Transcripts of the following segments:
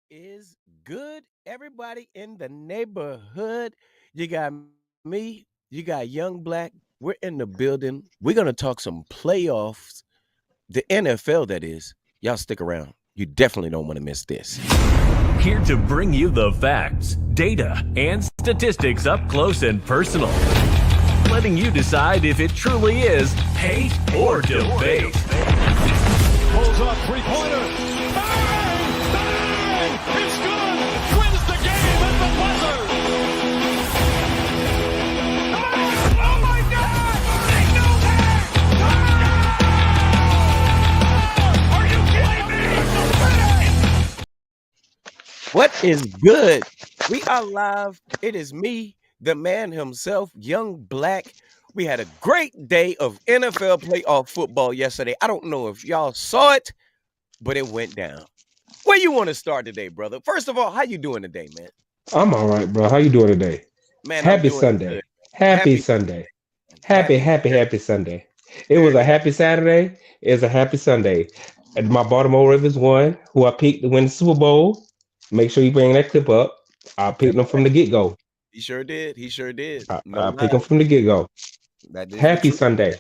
Is good, everybody in the neighborhood? You got me, you got Young Black. We're in the building. We're going to talk some playoffs, the NFL, that is. Y'all stick around. You definitely don't want to miss this. Here to bring you the facts, data, and statistics up close and personal. Letting you decide if it truly is hate or debate. Pulls up three-pointer. Bang! Bang! It's good! Wins the game at the buzzer! Oh my God! They know that! Are you kidding me? What is good? We are live. It is me, the man himself, Young Black. We had a great day of NFL playoff football yesterday. I don't know if y'all saw it, but it went down. Where you want to start today, brother? First of all, how you doing today, man? I'm all right, bro. How you doing today? Man, I'm Happy doing Sunday. good. Happy Happy Sunday. Happy Happy Sunday. It was a Saturday. happy Saturday. It was a happy Sunday. And my Baltimore Ravens won, who I picked to win the Super Bowl. Make sure you bring that clip up. I picked That's them from right. the get-go. He sure did. He sure did. No I picked lie. them from the get-go. That is the Happy truth. Sunday.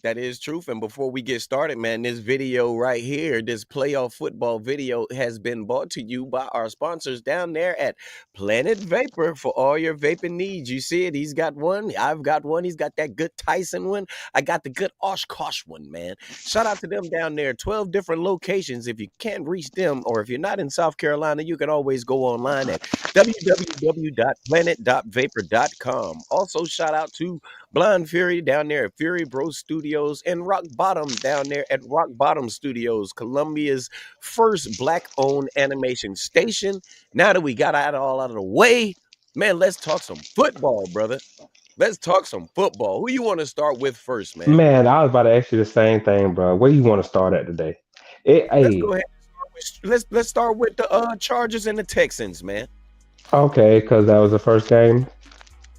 That is truth. And before we get started, man, this video right here, this playoff football video has been brought to you by our sponsors down there at Planet Vapor for all your vaping needs. You see it? He's got one. I've got one. He's got that good Tyson one. I got the good Oshkosh one, man. Shout out to them down there. 12 different locations. If you can't reach them, or if you're not in South Carolina, you can always go online at www.planet.vapor.com. Also, shout out to Blind Fury down there at Fury Bro Studios, and Rock Bottom down there at Rock Bottom Studios, Colombia's first black-owned animation station. Now that we got it all out of the way, man, let's talk some football, brother. Let's talk some football. Who you want to start with first, man? Man, I was about to ask you the same thing, bro. Where you want to start at today? Let's go Hey, ahead. Let's start with the Chargers and the Texans, man. okay, because that was the first game.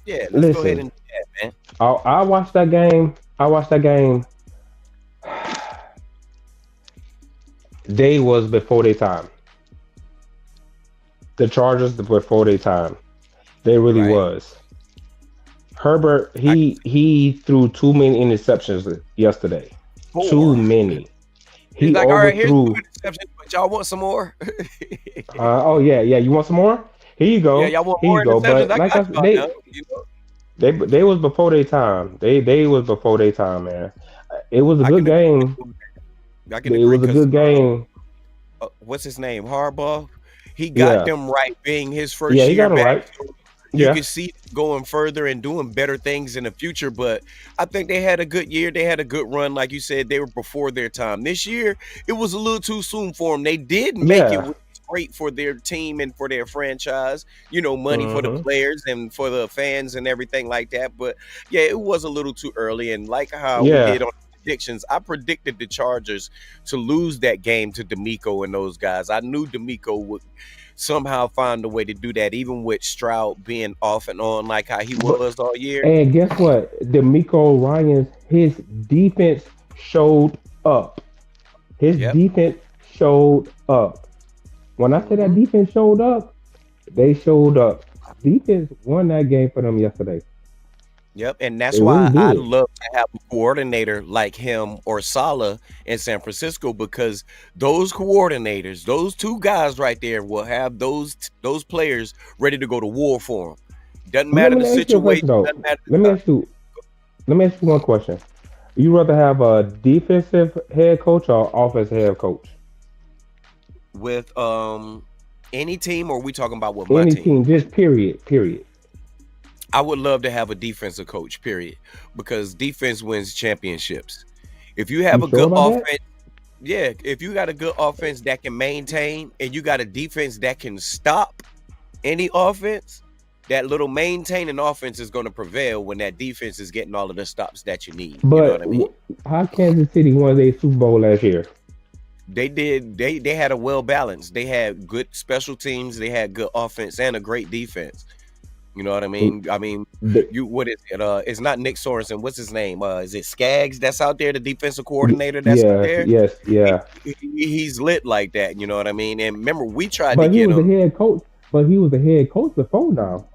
Yeah, let's go ahead Listen, and do that, man. I watched that game. I watched that game. They was before their time. The Chargers before their time. They really Right. was. Herbert, I he threw too many interceptions yesterday. Too four. many. He's He like, all right, here's two overthrew. interceptions, but y'all want some more? Oh yeah. You want some more? Here you Yeah, go. y'all want Here you more go. interceptions? But I like got I said, y'all now. You know, they was before their time. They was before their time, man. It was a I good can agree game. with that. I can It agree was a because good game. what's his name, Harbaugh? He got Yeah. them right, being his Yeah, first he year got him back. right. So you Yeah. could see it going further and doing better things in the future. But I think they had a good year. They had a good run, like you said. They were before their time. This year, it was a little too soon for them. They did make it, Yeah. which is great for their team and for their franchise. You know, money for the hmm players and for the fans and everything like that. But yeah, it was a little too early. And like how we Yeah. did on predictions, I predicted the Chargers to lose that game to D'Amico and those guys. I knew D'Amico would somehow find a way to do that, even with Stroud being off and on like how he But was all year. and guess what? D'Amico Ryan's his defense showed up. His Yep. defense showed up. When I say that hmm defense showed up, they showed up. Defense won that game for them yesterday. Yep. And that's They really why I did. love to have a coordinator like him or Sala in San Francisco, because those coordinators, those two guys right there, will have those players ready to go to war for them. Doesn't But let matter me the ask you a situation, question though. doesn't matter Let the me time. ask you. Let me ask you one question. You rather have a defensive head coach or offensive head coach? With any team, or are we talking about with my Any team? team, just period. Period. I would love to have a defensive coach, period, because defense wins championships. If you have You a sure good about that? offense, yeah, if you got a good offense that can maintain and you got a defense that can stop any offense, that little maintaining offense is going to prevail when that defense is getting all of the stops that you need. You know what But I mean? how Kansas City won their Super Bowl last year? They did. They had a well balanced. They had good special teams. They had good offense and a great defense. You know what I Who- mean? I mean, the- what is it? It's not Nick Sorensen. What's his name? Is it Skaggs that's out there, the defensive coordinator that's out there? yes, yeah. He's lit like that. You know what I mean? And remember, we tried to But he get was the him. head coach. But he was the head coach before now.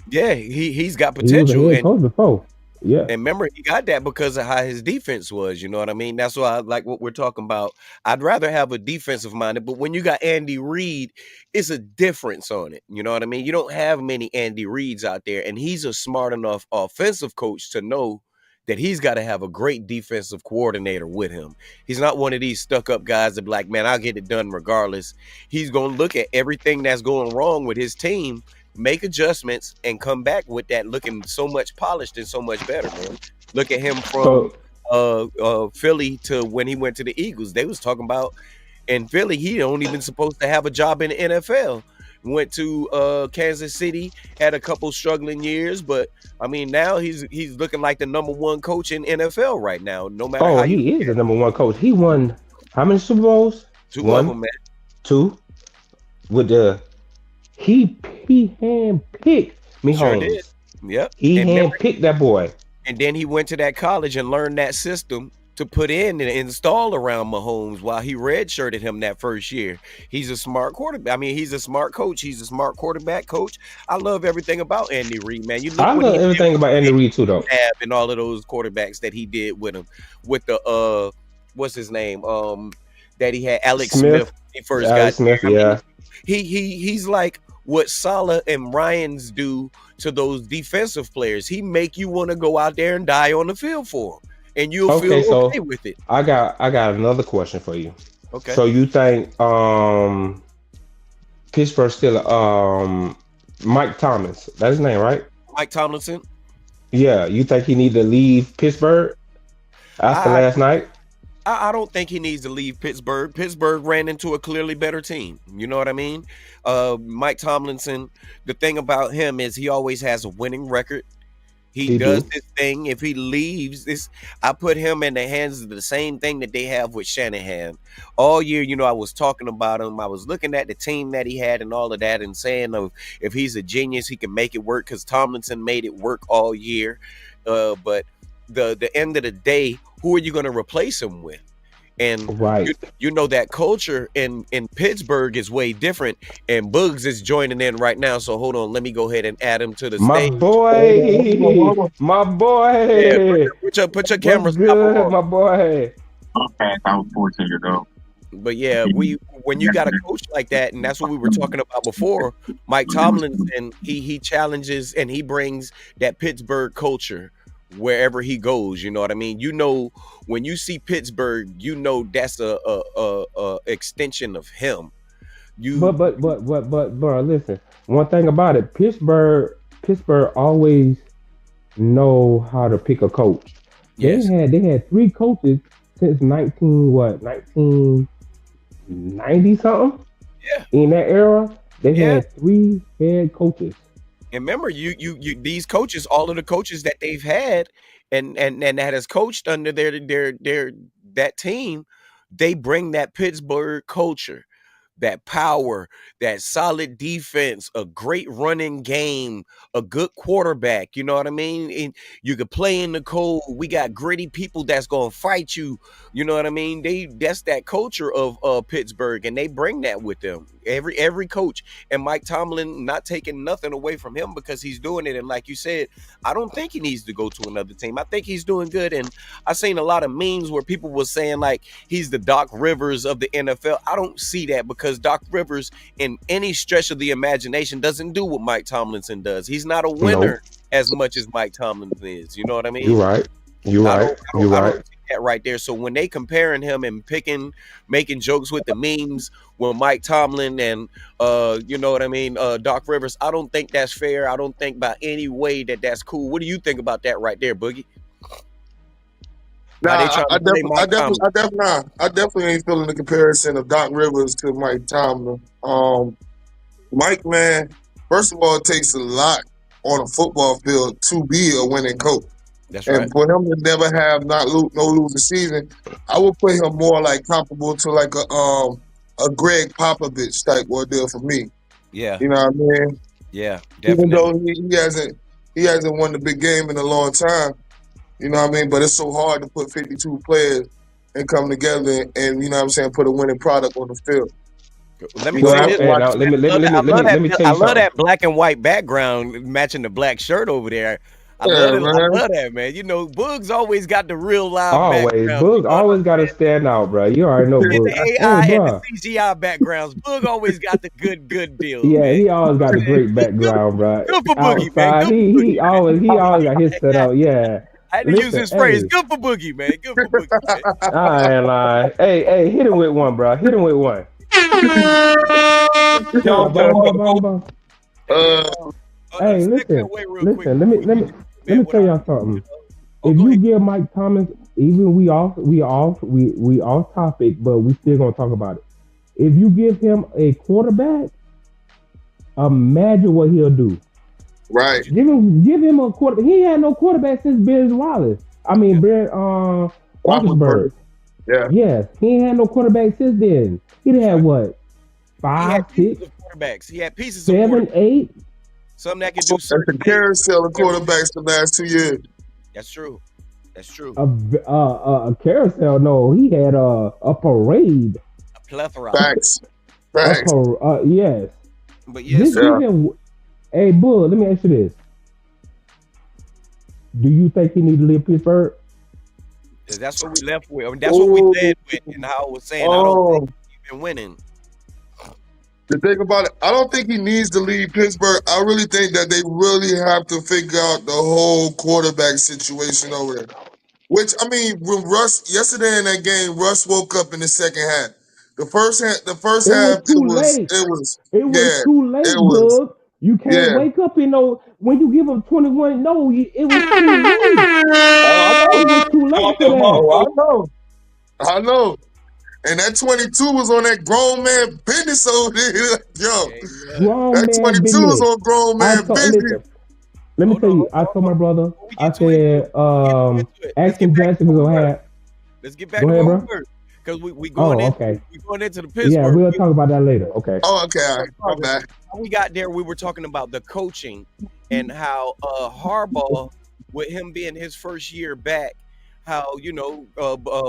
Yeah, he's got He was the potential, head and coach before. Yeah. remember, he got that because of how his defense was. You know what I mean? That's why I like what we're talking about. I'd rather have a defensive minded, but when you got Andy Reid, it's a difference on it. You know what I mean? You don't have many Andy Reids out there, and he's a smart enough offensive coach to know that he's got to have a great defensive coordinator with him. He's not one of these stuck up guys that be like, man, I'll get it done regardless. He's going to look at everything that's going wrong with his team, make adjustments, and come back with that looking so much polished and so much better, man. Look at him from Philly to when he went to the Eagles. They was talking about in Philly, he don't even supposed to have a job in the NFL. Went to Kansas City, had a couple struggling years, but I mean now he's looking like the #1 coach in NFL right now. No matter how he is the #1 coach. He won how many Super Bowls? two One, of them, man. 2. With the he handpicked me Sure Mahomes. did. Yep. He And remember, handpicked that boy. and then he went to that college and learned that system to put in and install around Mahomes while he redshirted him that first year. He's a smart quarterback. I mean, he's a smart coach. He's a smart quarterback coach. I love everything about Andy Reid, man. You look I what love he did everything with about Andy Reid too, though. Tab and all of those quarterbacks that he did with him. With the what's his name? That he had Alex Smith when he first Alex got there. Smith, yeah. He's like what Saleh and Ryans do to those defensive players. He make you want to go out there and die on the field for him, and you'll feel okay with it. I got another question for you. Okay. So you think Pittsburgh still Mike Thomas? That's his name, right? Mike Tomlinson. Yeah. You think he need to leave Pittsburgh after last night? I don't think he needs to leave Pittsburgh. Pittsburgh ran into a clearly better team. You know what I mean? Mike Tomlinson, the thing about him is he always has a winning record. He does this thing. If he leaves this, I put him in the hands of the same thing that they have with Shanahan. All year, you know, I was talking about him. I was looking at the team that he had and all of that and saying if he's a genius, he can make it work because Tomlinson made it work all year. But the end of the day, who are you going to replace him with? And you know that culture in Pittsburgh is way different. And Buggs is joining in right now. So hold on, let me go ahead and add him to the stage. My boy. Yeah, put your cameras up, my boy. Okay, I was 14 years old. But yeah, when you got a coach like that, and that's what we were talking about before, Mike Tomlinson, he challenges and he brings that Pittsburgh culture wherever he goes. You know what I mean? You know, when you see Pittsburgh, you know that's a extension of him. But bro, listen. One thing about it, Pittsburgh always know how to pick a coach. Yes. They had 3 coaches since 1990 something. Yeah. In that era, they had 3 head coaches. And remember, you these coaches, all of the coaches that they've had and that has coached under their that team, they bring that Pittsburgh culture, that power, that solid defense, a great running game, a good quarterback. You know what I mean? And you could play in the cold. We got gritty people that's gonna fight you. You know what I mean? That's that culture of Pittsburgh, and they bring that with them. Every coach, and Mike Tomlin not taking nothing away from him because he's doing it. And like you said, I don't think he needs to go to another team. I think he's doing good. And I seen a lot of memes where people were saying like he's the Doc Rivers of the NFL. I don't see that because Doc Rivers, in any stretch of the imagination, doesn't do what Mike Tomlinson does. He's not a winner as much as Mike Tomlinson is. You know what I mean? You're right. I don't see that right there. So when they comparing him and making jokes with the memes with Mike Tomlin and you know what I mean, Doc Rivers, I don't think that's fair. I don't think by any way that's cool. What do you think about that right there, Boogie? Nah, I definitely ain't feeling the comparison of Doc Rivers to Mike Tomlin. Mike, man, first of all, it takes a lot on a football field to be a winning coach. That's and right. for him to never have no losing season, I would put him more like comparable to like a Greg Popovich type ordeal for me. Yeah. You know what I mean? Yeah, Even definitely. though he hasn't won the big game in a long time. You know what I mean? But it's so hard to put 52 players and come together and you know what I'm saying, put a winning product on the field. Let me You know, say I this. watch now, it. let me tell I you love something. that black and white background matching the black shirt over there. I love Yeah, it. I man. love that, man. You know, Boog's always got the real live Always, background. You Boog know what I'm always got to saying? stand out, bro. You already know, In Boog. the Hey, AI and the bro. CGI backgrounds, Boog always got the good deal, Yeah, man. he always got a You know what great I'm saying? background, bro. Good for Boogie, man. Outside, Good for Boogie, he always got his set man. up. Yeah. I had to use Listen, his phrase. hey, Good for Boogie, man. Good for Boogie, man. I ain't lying. Hey, hit him with one, bro. Hit him with one. Yo, Bum. Hey, uh, Hey, stick that listen, way real quick listen. before we get to Let me what tell I, y'all something. oh, If go you ahead. give Mike Thomas, even we off topic, but we still gonna talk about it. If you give him a quarterback, imagine what he'll do. right. Give him a quarterback. He ain't had no quarterback since Ben Wallace. I mean, Ben Roethlisberger. Roethlisberger. Yeah. Yes, he ain't had no quarterback since then. He'd That's had right. what, He 5, had pieces 6, of quarterbacks. He had pieces of 7, quarterbacks. 8. Some that could do That's the certain things. carousel of quarterbacks the last 2 years. That's true. That's true. A carousel. No, he had a parade. A plethora. Facts. Facts. Yes. But yeah, Just so give him. Hey, Bull. Let me ask you this: do you think he need to leave Pittsburgh? that's what we left with. I mean, that's what we led with, and how I was saying I don't Oh, think he's been winning. the thing about it, I don't think he needs to leave Pittsburgh. I really think that they really have to figure out the whole quarterback situation over there. Which I mean, when Russ yesterday in that game, Russ woke up in the second half. The first It was half, too late. It was yeah, too it late, was Bug. You can't yeah. wake up and know when you give him 21. No, it was too late. Oh, I It know. was too late for that. Oh, I know. And that 22 was on that grown man business over there. Yo, Amen. Grown that man 22 was business. on grown man business. Listen. Let me Hold tell on, you. I told my brother. before we I get too into said, it, before we get too into it, let's get Action back to Jackson what was we gonna were. have. Let's get back Go to ahead, what we bro. were, because we Oh, okay. going into the Yeah, Pittsburgh. we'll talk about that later. Okay. Oh, okay, all right. My bad. How we got there, we were talking about the coaching and how Harbaugh, with him being his first year back, how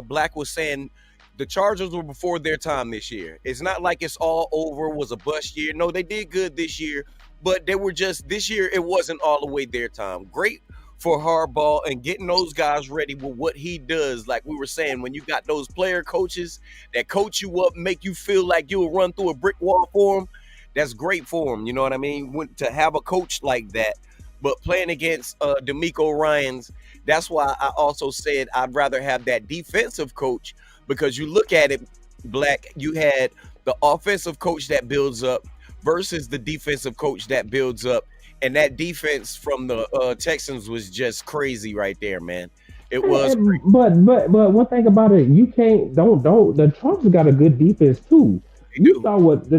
Black was saying the Chargers were before their time this year. It's not like it's all over, was a bust year. No, they did good this year, but they were just this year. It wasn't all the way their time. Great for Harbaugh and getting those guys ready with what he does. Like we were saying, when you got those player coaches that coach you up, make you feel like you'll run through a brick wall for them. That's great for him. You know what I mean? To have a coach like that, but playing against D'Amico Ryans, that's why I also said I'd rather have that defensive coach, because you look at it, Black, you had the offensive coach that builds up versus the defensive coach that builds up. And that defense from the Texans was just crazy right there, man. It was crazy. But one thing about it, you can't don't the Chargers got a good defense too. They You do. saw what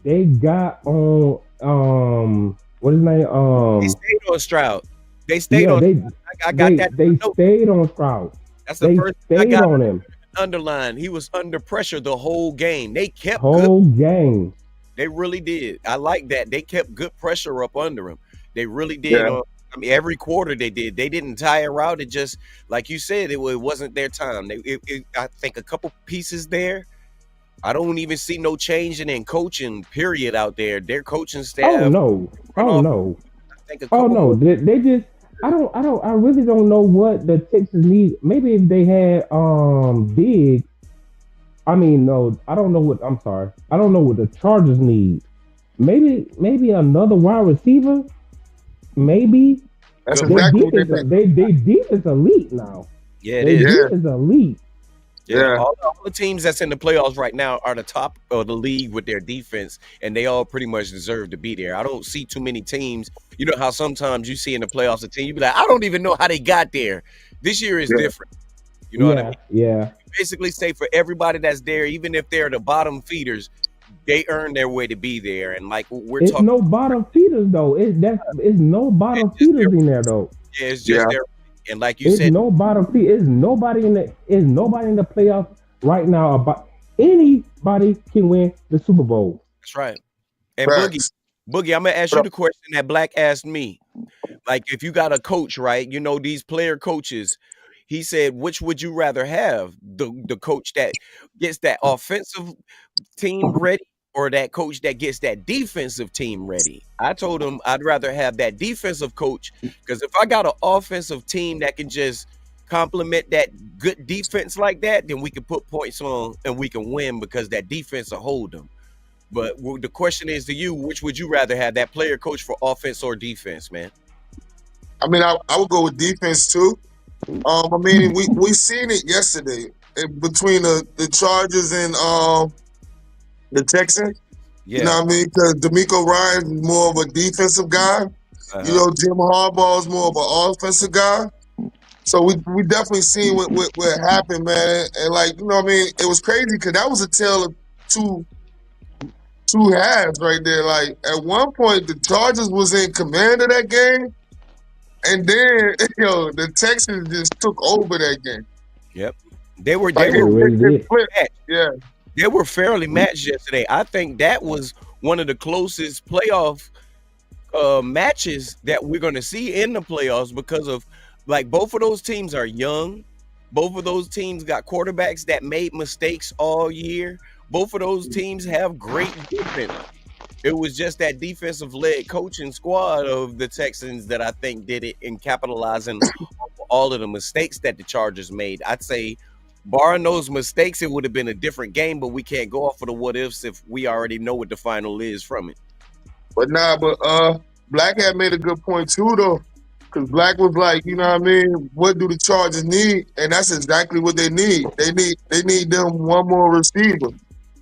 they got on what is his name? They stayed on Stroud. They stayed Yeah, on. I got that. they note. stayed on Stroud. That's the They first thing I stayed got on him underlined. He was under pressure the whole game. They kept good. whole game. They really did. I like that. They kept good pressure up under him. They really did. Yeah. I mean, every quarter they did. They didn't tire out. It just, like you said, it wasn't their time. I think a couple pieces there. I don't even see no changing in coaching, period, out there. Their coaching staff. Oh no. I think a Oh couple no. more. They just I really don't know what the Texans need. Maybe if they had Diggs. I mean, no, I don't know what. I'm sorry, I don't know what the Chargers need. Maybe another wide receiver. Maybe That's Good. exactly what they think. they defense elite now. Yeah, it They is. Yeah. defense elite. Yeah. All the teams that's in the playoffs right now are the top of the league with their defense, and they all pretty much deserve to be there. I don't see too many teams. You know how sometimes you see in the playoffs a team, you be like, I don't even know how they got there. This year is Yeah. different. You know what I mean? Yeah. Basically say for everybody that's there, even if they're the bottom feeders, they earn their way to be there. And like we're It's talking, no bottom feeders though. It's no bottom It's just feeders in there though. it's just Yeah. their. And like you It's said, no bottom feed. It's nobody in the playoffs right now. About anybody can win the Super Bowl. that's right. And Boogie, Facts. Boogie, I'm gonna ask you the question that Black asked me. Like, if you got a coach, right? You know, these player coaches, he said, which would you rather have? The coach that gets that offensive team ready or that coach that gets that defensive team ready? I told him I'd rather have that defensive coach, because if I got an offensive team that can just complement that good defense like that, then we can put points on and we can win because that defense will hold them. But the question is to you, which would you rather have, that player coach for offense or defense, man? I mean, I would go with defense too. I mean, we seen it yesterday between the Chargers and the Texans. Yeah. You know what I mean? Because D'Amico Ryan's more of a defensive guy. Uh-huh. You know, Jim Harbaugh's more of an offensive guy. So we definitely seen what happened, man. And like, you know what I mean? It was crazy because that was a tale of two halves right there. Like, at one point, the Chargers was in command of that game. And then, the Texans just took over that game. Yep. They were yeah. They were fairly matched yesterday. I think that was one of the closest playoff matches that we're going to see in the playoffs, because of, like, both of those teams are young. Both of those teams got quarterbacks that made mistakes all year. Both of those teams have great defense. It was just that defensive-led coaching squad of the Texans that I think did it in capitalizing all of the mistakes that the Chargers made. I'd say, barring those mistakes, it would have been a different game, but we can't go off of the what-ifs if we already know what the final is from it. But Black had made a good point too, though, because Black was like, you know what I mean, what do the Chargers need? And that's exactly what they need. They need them one more receiver.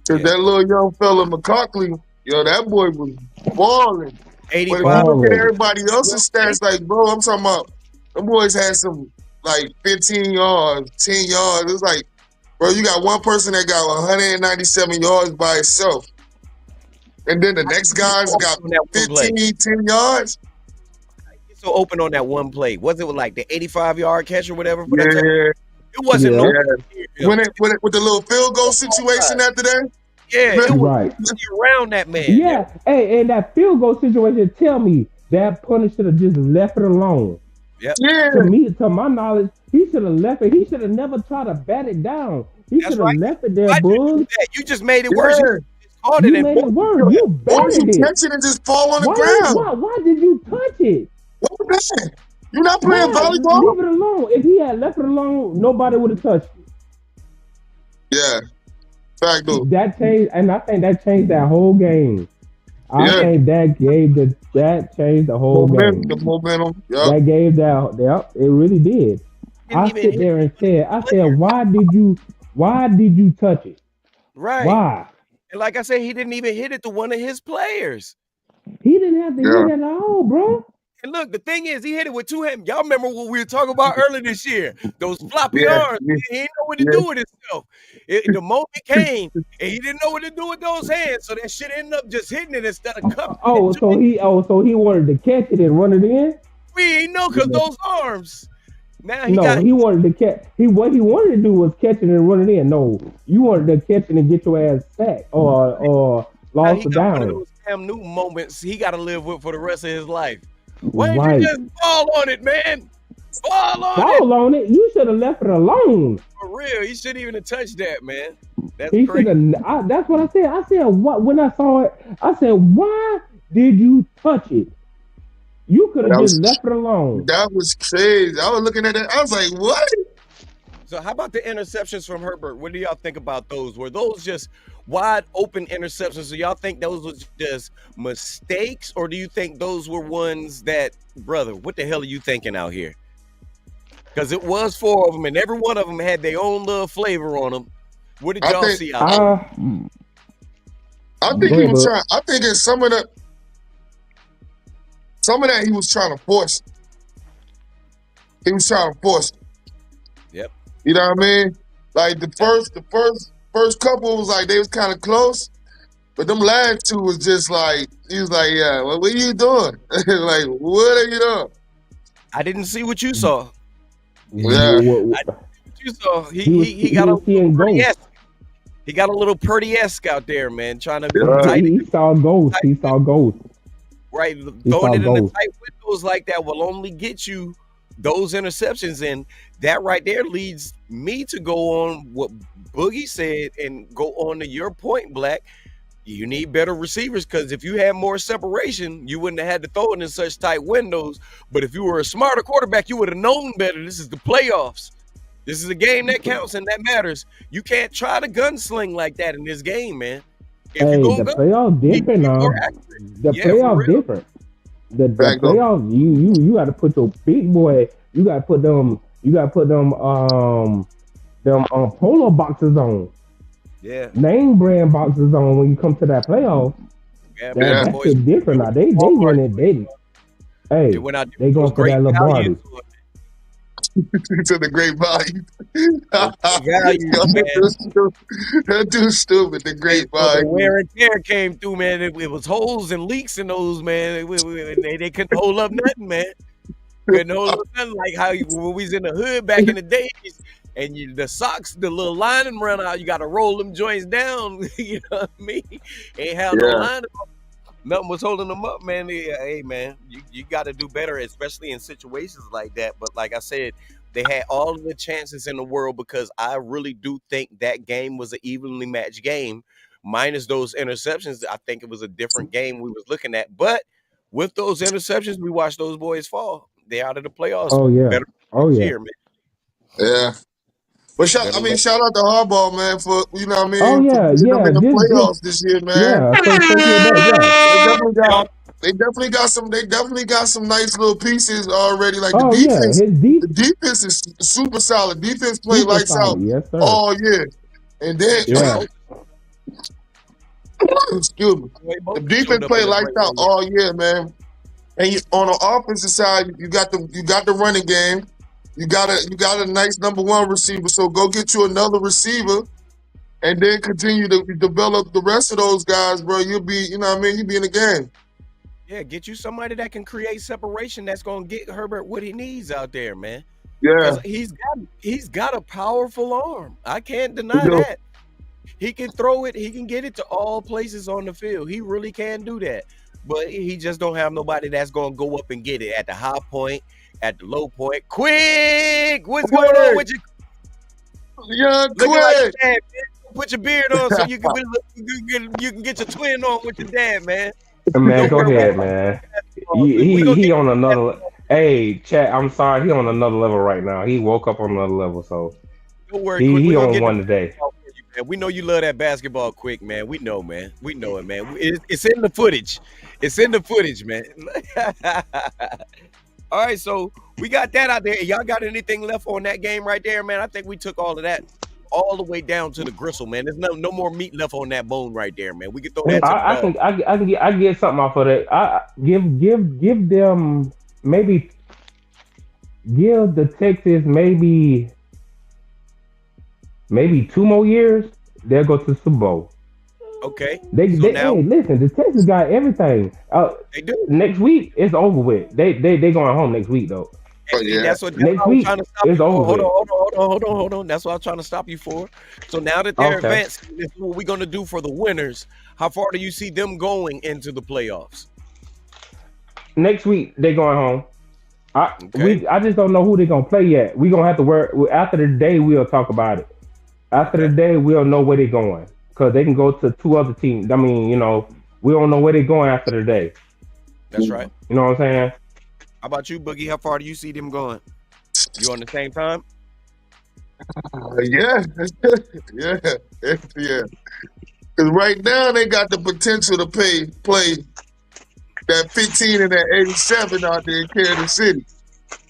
Because that little young fella, McCoughley, that boy was balling. 85. But if you look at everybody else's stats, like, bro, I'm talking about, them boys had some, like, 15 yards, 10 yards. It's like, bro, you got one person that got 197 yards by itself. And then the next guy's got 15, 10 yards. It's so open on that one play. Was it like the 85-yard catch or whatever? Yeah. It wasn't with the little field goal situation after that. Yeah, it was Right. around that man. Yeah. Hey, and that field goal situation, tell me that punter should have just left it alone. Yep. Yeah. To my knowledge, he should have left it. He should have never tried to bat it down. He That's should have right. left it there, Why'd you do Bug. that? You just made it worse. Yeah. You just caught it You and made it worse. You Or batted you it. catch it and just fall on the ground. Why did you touch it? What was that? You're not playing Why? volleyball? Leave it alone. If he had left it alone, nobody would have touched it. Yeah. Fact, though. That changed, and I think that changed that whole game. I Yeah. think that changed the whole game. The momentum. Yeah. That gave that, it really did. I Didn't sit even there and said, why did you touch it? right. Why? And like I said, he didn't even hit it to one of his players. He didn't have to hit it at all, bro. And look, the thing is, he hit it with two hands. Y'all remember what we were talking about earlier this year? Those floppy Yeah, arms. yeah, He didn't know what to do with himself. The moment came, and he didn't know what to do with those hands. So that shit ended up just hitting it instead of cupping it. So he wanted to catch it and run it in? We ain't know because those arms. Now He wanted to catch. What he wanted to do was catch it and run it in. No, you wanted to catch it and get your ass sacked or lost he the got one of down. those Cam Newton moments he got to live with for the rest of his life. Why didn't Right. you just fall on it, man? Fall on it. Fall on it. You should have left it alone. For real. He shouldn't even have touched that, man. That's He should crazy. have. That's what I said. I said what when I saw it. I said, why did you touch it? You could have just left it alone. That was crazy. I was looking at it. I was like, what? So how about the interceptions from Herbert? What do y'all think about those? Were those just wide open interceptions? So y'all think those was just mistakes? Or do you think those were ones that, brother, what the hell are you thinking out here? Because it was 4 of them, and every one of them had their own little flavor on them. What did y'all see out there? I think he was trying. I think in some of that he was trying to force. He was trying to force. Yep. You know what I mean? Like the first couple was like they was kind of close, but them last two was just like he was like, yeah, well, what are you doing? Like, what are you doing? I didn't see what you saw. Yeah. What you saw. He got a little Purdy-esque. He got a little Purdy-esque out there, man, trying to be tight. He saw ghosts. right? He Throwing saw it in the ghosts. tight windows like that will only get you those interceptions, and that right there leads me to go on what Boogie said and go on to your point, Black. You need better receivers, because if you had more separation, you wouldn't have had to throw it in such tight windows. But if you were a smarter quarterback, you would have known better. This is the playoffs. This is a game that counts and that matters. You can't try to gunsling like that in this game, man. If Hey, you're the going to playoffs be different now. more accurate. The Yeah, for playoffs real. different. The Back up. playoffs, you got to put your big boy. You got to put them. You got to put them polo boxes on. Yeah. Name brand boxes on when you come to that playoff. Yeah, That, man, Yeah. the that's boys it different now. They Walmart, win it. They they went out they there going with for great that values. Lombardi. To the great value. Values, man. That dude's stupid. The Hey, great so the value. wear and tear came through, man. It was holes and leaks in those, man. They couldn't hold up nothing, man. Couldn't hold up nothing. Like how when we was in the hood back in the days, and the socks, the little lining run out, you got to roll them joints down. You know what I mean? Ain't have no Yeah. lining. Nothing was holding them up, man. Hey, man, you got to do better, especially in situations like that. But like I said, they had all of the chances in the world, because I really do think that game was an evenly matched game, minus those interceptions. I think it was a different game we was looking at. But with those interceptions, we watched those boys fall. They're out of the playoffs. Oh yeah. Better Oh this yeah. year, man. Yeah. But Better shout out to Harbaugh, man, for you know what I mean, Oh for yeah. getting them Yeah. in the Just playoffs this year, man. yeah. So with that, They definitely got some nice little pieces already. Like the yeah. Oh yeah. defense, His deep the defense is super solid. Defense play super lights out solid. Yes sir. all year. And then Yeah. excuse me. The defense play lights out all year, man. And on the offensive side, you got the running game. You got a nice number one receiver. So go get you another receiver, and then continue to develop the rest of those guys, bro. You'll be, you know what I mean? You'll be in the game. Yeah, get you somebody that can create separation that's gonna get Herbert what he needs out there, man. Yeah. Because he's got a powerful arm. I can't deny He do. that. He can throw it, he can get it to all places on the field. He really can do that. But he just don't have nobody that's gonna go up and get it at the high point, at the low point. Quick! What's going on with you? Yeah, Looking like your quick. dad, man. Put your beard on so you can get your twin on with your dad, man. Man, Don't go worry ahead, about man. We gonna He get on another. Hey, chat. I'm sorry. He on another level right now. He woke up on another level, so Don't worry, Quick. he We gonna on get one the today. basketball for you, man. We know you love that basketball, Quick, man. We know, man. We know it, man. It's in the footage. It's in the footage, man. All right, so we got that out there. Y'all got anything left on that game right there, man? I think we took all of that all the way down to the gristle, man. There's no more meat left on that bone right there, man. We can throw that to the dog. I can get something off of that. I give them maybe give the Texas maybe 2 more years. They'll go to Super Bowl. Okay. Hey, listen, the Texas got everything. They do. Next week it's over with. They going home next week though. Oh, yeah. That's what Next I'm week trying to stop is you over for. with. Hold on. That's what I'm trying to stop you for. So now that they're Okay. advanced, this is what we're going to do for the winners. How far do you see them going into the playoffs? Next week they going home. Okay. I just don't know who they're gonna play yet. We gonna have to work after the day. We'll talk about it. After the day, we'll know where they're going because they can go to 2 other teams. I mean, you know, we don't know where they're going after the day. That's right. You know what I'm saying? How about you, Boogie? How far do you see them going? You on the same time? Yeah. Yeah. Yeah. Because right now they got the potential to play that 15 and that 87 out there in Kansas City.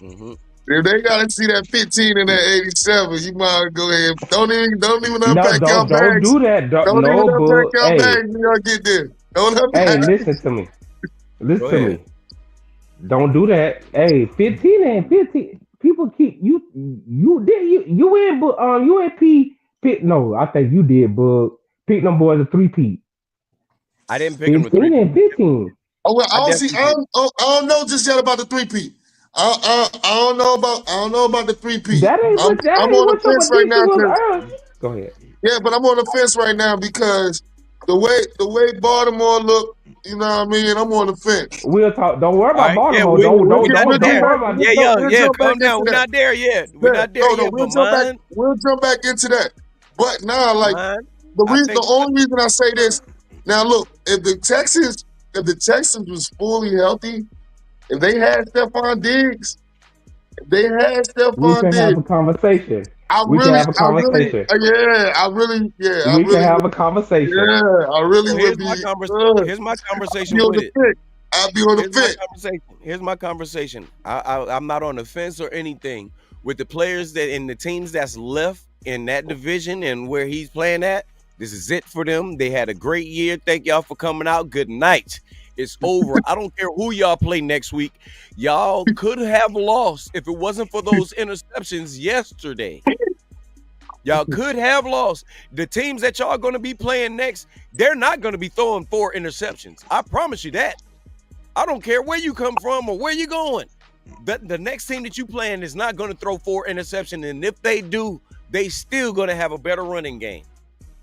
Mm-hmm. If they gotta see that 15 and that 87, you might go ahead. Don't even unpack your Don't bags. do that. Don't No, even unpack your hey, bags when y'all get there. Don't hey, unpack. listen to me. Listen Go to ahead. me. Don't do that. Hey, 15 and 15. People keep you pick. No, I think you did, Bug. Pick them boys a 3-peat. I didn't pick them to 15 3. and 15. Oh well, I I don't see. definitely I don't know just yet about the 3-peat. I don't know about the 3-peat. That ain't I'm what on the your fence right prediction now. was 'Cause- early. Go ahead. Yeah, but I'm on the fence right now because the way Baltimore look, you know what I mean? I'm on the fence. We'll talk. Don't worry All about right, yeah, Baltimore. we're not We'll there. Worry about Yeah, that. yeah, we'll yeah. jump back Calm down. into We're that. not there yet. We're Yeah, not there no, yet. we'll But jump back. mine, We'll jump back into that. But now, like I the think only reason I say this, now look, if the Texans was fully healthy, if they had Stephon Diggs, We can have a conversation. We can have a conversation. I really have a conversation. so would be. here's my conversation Be on with the it. fence. I'll be on the fence. Here's my conversation. I'm not on the fence or anything with the players that in the teams that's left in that division and where he's playing at. This is it for them. They had a great year. Thank y'all for coming out. Good night. It's over. I don't care who y'all play next week. Y'all could have lost if it wasn't for those interceptions yesterday. Y'all could have lost. The teams that y'all going to be playing next, they're not going to be throwing 4 interceptions. I promise you that. I don't care where you come from or where you're going. The next team that you playing is not going to throw 4 interceptions, and if they do, they still going to have a better running game.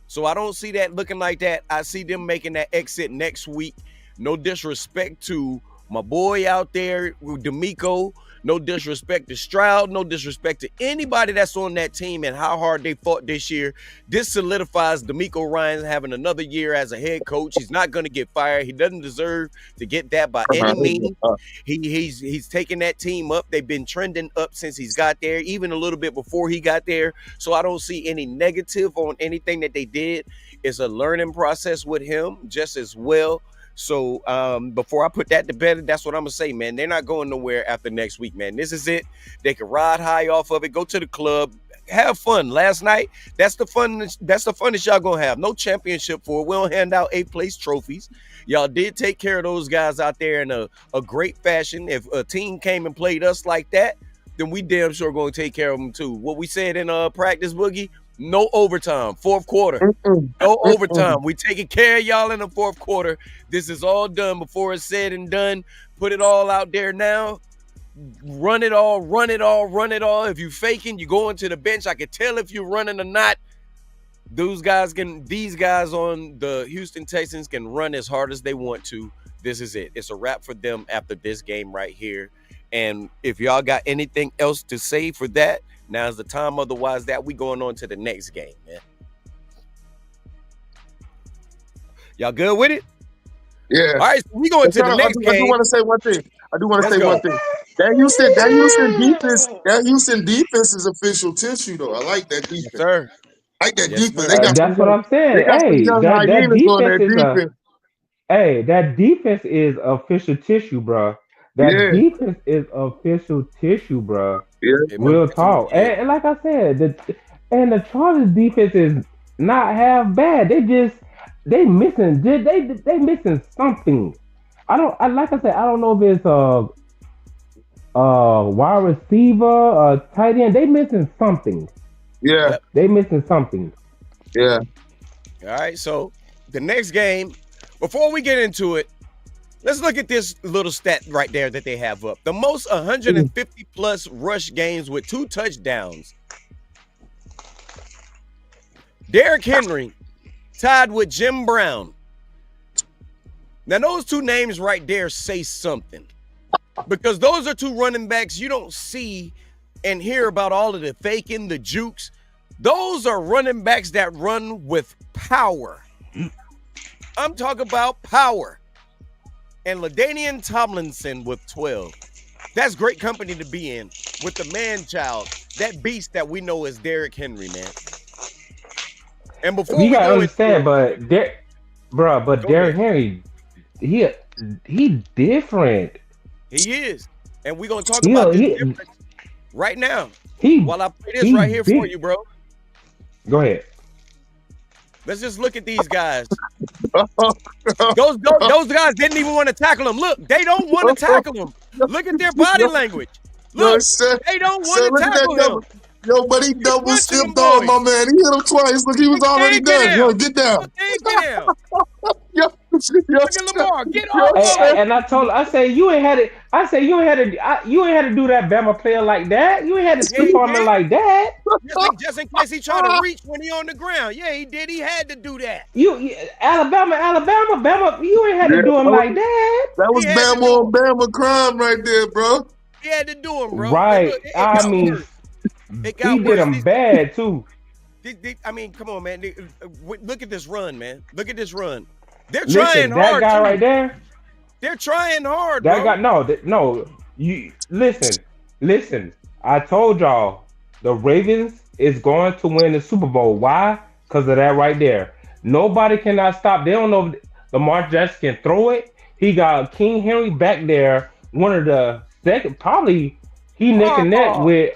So I don't see that looking like that. I see them making that exit next week. No disrespect to my boy out there, D'Amico. No disrespect to Stroud. No disrespect to anybody that's on that team and how hard they fought this year. This solidifies D'Amico Ryans having another year as a head coach. He's not going to get fired. He doesn't deserve to get that by any means. He's taking that team up. They've been trending up since he's got there, even a little bit before he got there. So I don't see any negative on anything that they did. It's a learning process with him just as well. So before I put that to bed, that's what I'm gonna say, man. They're not going nowhere after next week, man. This is it. They can ride high off of it, go to the club, have fun. Last night, that's the funnest y'all gonna have. No championship for it. We don't hand out 8th place trophies. Y'all did take care of those guys out there in a great fashion. If a team came and played us like that, then we damn sure gonna take care of them too. What we said in practice, Boogie, no overtime, 4th quarter. No overtime. We taking care of y'all in the 4th quarter. This is all done before it's said and done. Put it all out there now. Run it all, run it all, run it all. If you faking, you go into the bench. I can tell if you're running or not. These guys on the Houston Texans can run as hard as they want to. This is it. It's a wrap for them after this game right here. And if y'all got anything else to say for that, now's the time. Otherwise, that we going on to the next game, man. Y'all good with it? Yeah. All right, so we going to the next game. I do want to say one thing. That Houston defense is official tissue, though. I like that defense. Yes, sir. I like that Yes, defense. sir. That's what I'm saying. They got some young hyenas on that defense. That defense is official tissue, bro. Defense is official tissue, bro. Yeah. Real talk. And like I said, the Chargers defense is not half bad. They missing something. I don't know if it's wide receiver, tight end. They missing something. Yeah. They missing something. Yeah. All right, so the next game, before we get into it, let's look at this little stat right there that they have up. The most 150 plus rush games with 2 touchdowns. Derrick Henry tied with Jim Brown. Now, those 2 names right there say something, because those are 2 running backs you don't see and hear about all of the faking, the jukes. Those are running backs that run with power. I'm talking about power. And LaDainian Tomlinson with 12. That's great company to be in with the man-child, that beast that we know as Derrick Henry, man. And before you gotta understand, Derrick Henry, he different. He is, and we're gonna talk about this difference right now. While I play this right here for you, bro. Go ahead. Let's just look at these guys. Those guys didn't even want to tackle him. Look, they don't want to tackle him. Look at their body language. Look, they don't want to tackle him. Yo, but he double stepped on my man. He hit him twice. Look, he was already done. Yo, get down. Get down. Yo, Look at Lamar. Get all Hey, and I told her, I said you ain't had it. I said you ain't had to do that Bama player like that. You ain't had to sleep on him like that. just in case he tried to reach when he on the ground. Yeah, he did. He had to do that. Alabama, Bama. You ain't had to do him like that. That was Bama on Bama crime right there, bro. He had to do him, bro. Right. Look, I mean, he did him bad too. I mean, come on, man. Look at this run, man. Look at this run. They're Listen, trying that hard. guy too. right there. They're trying hard, That bro. guy, no. You listen. I told y'all the Ravens is going to win the Super Bowl. Why? Because of that right there. Nobody cannot stop. They don't know if Lamar Jackson can throw it. He got King Henry back there. One of the second, probably he neck and neck with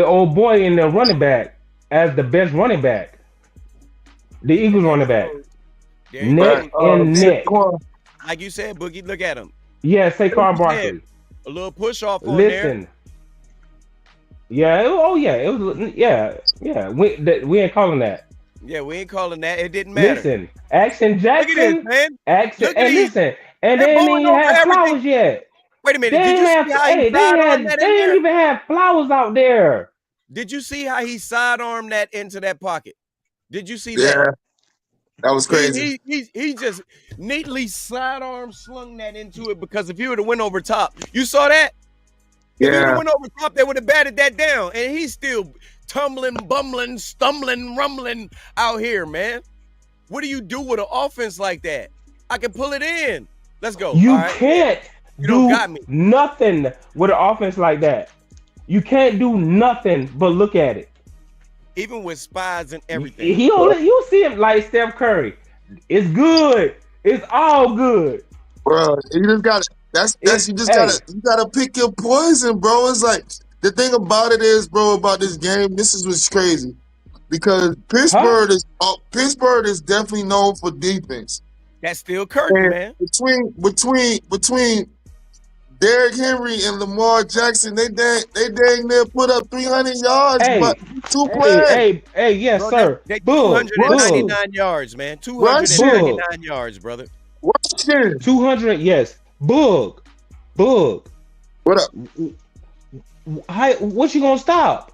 old boy in the running back as the best running back. The Eagles running back. Neck and neck. Like you said, Boogie, look at him. Yeah, Saquon Barkley. A little push off on there. Listen. Yeah. Yeah. We ain't calling that. Yeah, we ain't calling that. It didn't matter. Listen, Action Jackson. Look at this, man. Action, Look at and these. listen, and They're they ain't blowing even over have everything. flowers yet. Wait a minute. They Did ain't you have. see how he Hey, they sidearmed that in ain't there? even have flowers out there. Did you see how he sidearmed that into that pocket? Did you see Yeah, that? that was crazy. He just neatly sidearm slung that into it because if he would have went over top, you saw that? If he would have went over top, they would have batted that down. And he's still tumbling, bumbling, stumbling, rumbling out here, man. What do you do with an offense like that? I can pull it in. Let's go. You all right? can't You don't got do me. nothing with an offense like that. You can't do nothing but look at it. Even with spies and everything. You see him like Steph Curry. It's good. It's all good. Bro, you just gotta you gotta pick your poison, bro. It's like the thing about it is, bro, about this game, this is what's crazy. Because Pittsburgh is definitely known for defense. That's still Curry, And man. between Derrick Henry and Lamar Jackson, they dang near put up 300 yards, Hey, but 2 plays. Hey, yes, Bro, sir. They Bug, 299 yards, man. 299 yards, brother. Rushing. 200, yes. Bug. What up? What you gonna stop?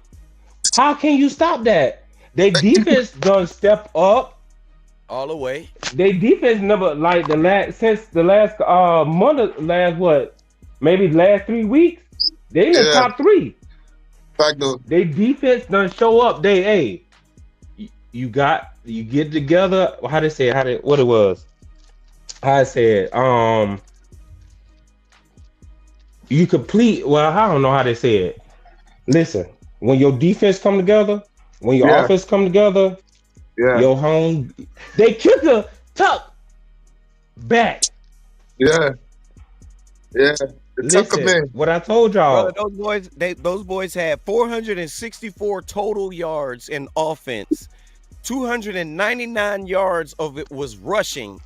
How can you stop that? They defense done step up. All the way. They defense never like since the last maybe last 3 weeks. They in the top 3. Fact though. They defense done show up. You get together. How they say it? What it was? How I said you complete. Well, I don't know how they say it. Listen, when your defense come together, when your offense come together, your home, they kick a tuck back. Yeah. The Tucker Listen, man. what I told y'all. Brother, those boys had 464 total yards in offense. 299 yards of it was rushing.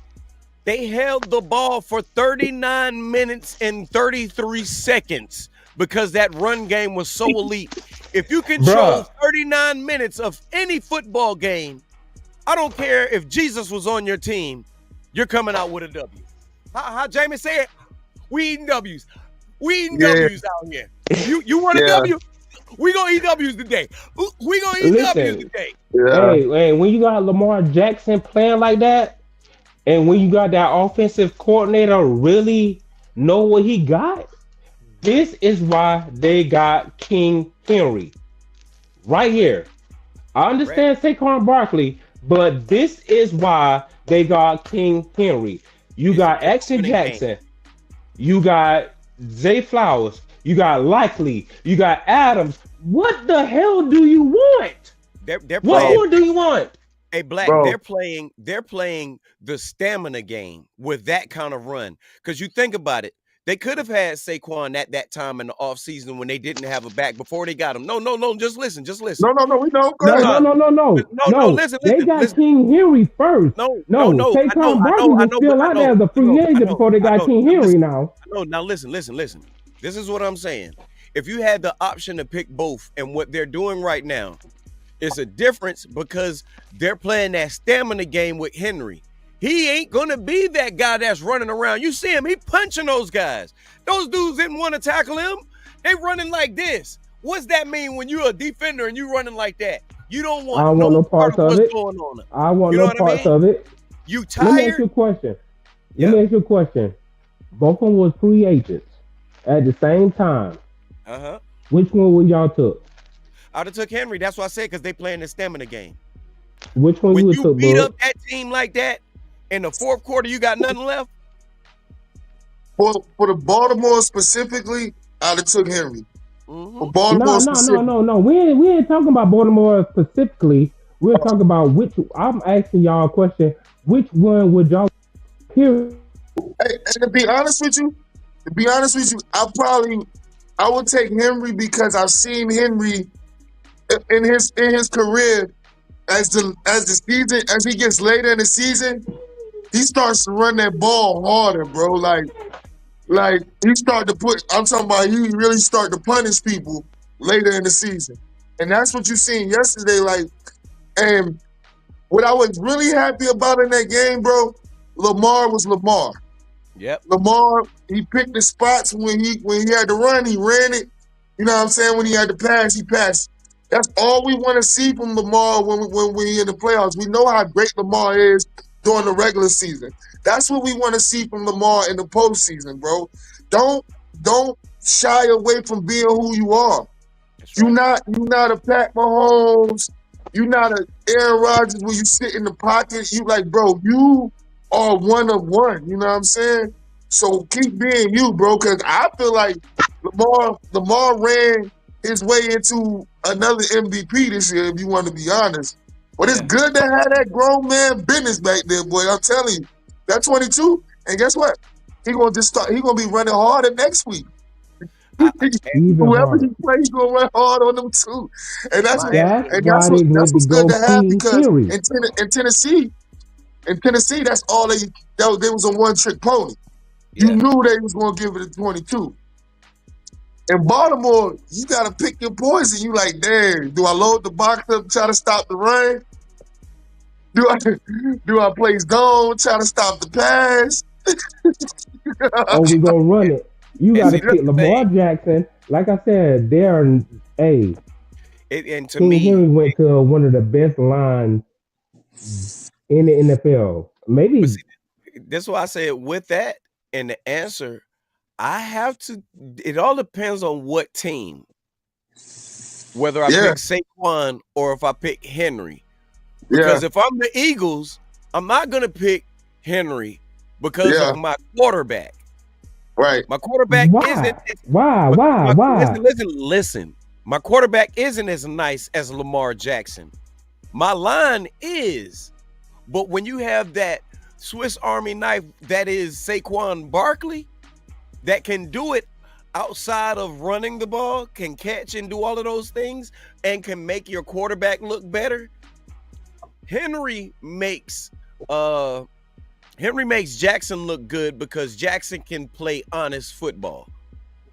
They held the ball for 39 minutes and 33 seconds because that run game was so elite. If you control 39 minutes of any football game, I don't care if Jesus was on your team, you're coming out with a W. How Jamie said, we eating W's. We eating W's out here. You want a W? We gonna eat W's today. We gonna eat W's today. Yeah. Hey, when you got Lamar Jackson playing like that, and when you got that offensive coordinator really know what he got, this is why they got King Henry right here. I understand Saquon Barkley, but this is why they got King Henry. You got Action Jackson, you got Zay Flowers, you got Likely, you got Adams. What the hell do you want? They're What playing. more do you want? Hey, Black, Bro. they're playing the stamina game with that kind of run. Because you think about it, they could have had Saquon at that time in the offseason when they didn't have a back before they got him. No, just listen. No, we know. Go ahead. No. Listen, They got King Henry first. No. Saquon Barkley was still out there as a free agent before they got King Henry now. No, now listen. This is what I'm saying. If you had the option to pick both and what they're doing right now, it's a difference because they're playing that stamina game with Henry. He ain't gonna be that guy that's running around. You see him, he punching those guys. Those dudes didn't want to tackle him. They running like this. What's that mean when you're a defender and you running like that? You don't want, I don't want no parts of what's it. going on. I want You know no what I parts mean? of it. You Let me ask tired? you a question. Yeah. Let me ask you a question. Both of them was free agents at the same time. Uh-huh. Which one would y'all took? I'd have took Henry. That's what I said, because they playing the stamina game. Which one When you would you took, beat bro? up that team like that, in the fourth quarter, you got nothing left. For the Baltimore specifically, I'd have took Henry. Mm-hmm. For Baltimore specifically, No. We ain't talking about Baltimore specifically. We're talking about which. I'm asking y'all a question. Which one would y'all hear? Hey, and to be honest with you, I would take Henry because I've seen Henry in his career as he gets later in the season, he starts to run that ball harder, bro. Like he started to put. I'm talking about he really started to punish people later in the season, and that's what you seen yesterday. Like, and what I was really happy about in that game, bro, Lamar was Lamar. Yep. Lamar, he picked the spots when he had to run, he ran it. You know what I'm saying? When he had to pass, he passed. That's all we want to see from Lamar when we in the playoffs. We know how great Lamar is during the regular season. That's what we want to see from Lamar in the postseason, bro. Don't shy away from being who you are. That's right. You're not a Pat Mahomes. You're not a Aaron Rodgers where you sit in the pocket. You like, bro, you are one of one. You know what I'm saying? So keep being you, bro, because I feel like Lamar ran his way into another MVP this year, if you want to be honest. But it's good to have that grown man business back there, boy. I'm telling you. That 22, and guess what? He gonna be running harder next week. Whoever he plays, he's gonna run hard on them too. And that's what's good to have, because in Tennessee, that's all they was a one-trick pony. You knew they was gonna give it a 22. In Baltimore, you gotta pick your poison. You like, dang, do I load the box up, try to stop the run? Do I play zone, try to stop the pass? Oh, we gonna run it. You gotta pick Lamar Jackson. Like I said, and to me, Henry went to one of the best lines in the NFL. Maybe that's why I said with that and the answer, I have to. It all depends on what team. Whether I pick Saquon or if I pick Henry. Because if I'm the Eagles, I'm not gonna pick Henry because of my quarterback. Right. My quarterback isn't. Why? Listen. My quarterback isn't as nice as Lamar Jackson. My line is. But when you have that Swiss Army knife that is Saquon Barkley, that can do it outside of running the ball, can catch and do all of those things, and can make your quarterback look better, Henry makes Jackson look good because Jackson can play honest football.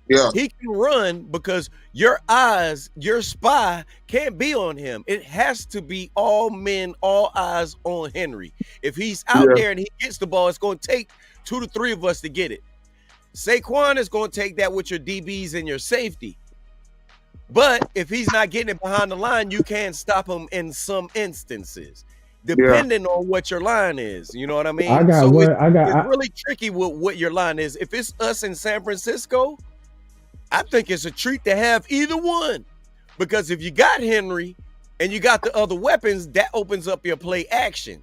Yeah. He can run because your eyes, your spy can't be on him. It has to be all men, all eyes on Henry. If he's out there and he gets the ball, it's going to take 2 to 3 of us to get it. Saquon is going to take that with your DBs and your safety. But if he's not getting it behind the line, you can stop him in some instances, depending on what your line is. You know what I mean? It's really tricky with what your line is. If it's us in San Francisco, I think it's a treat to have either one. Because if you got Henry and you got the other weapons, that opens up your play action.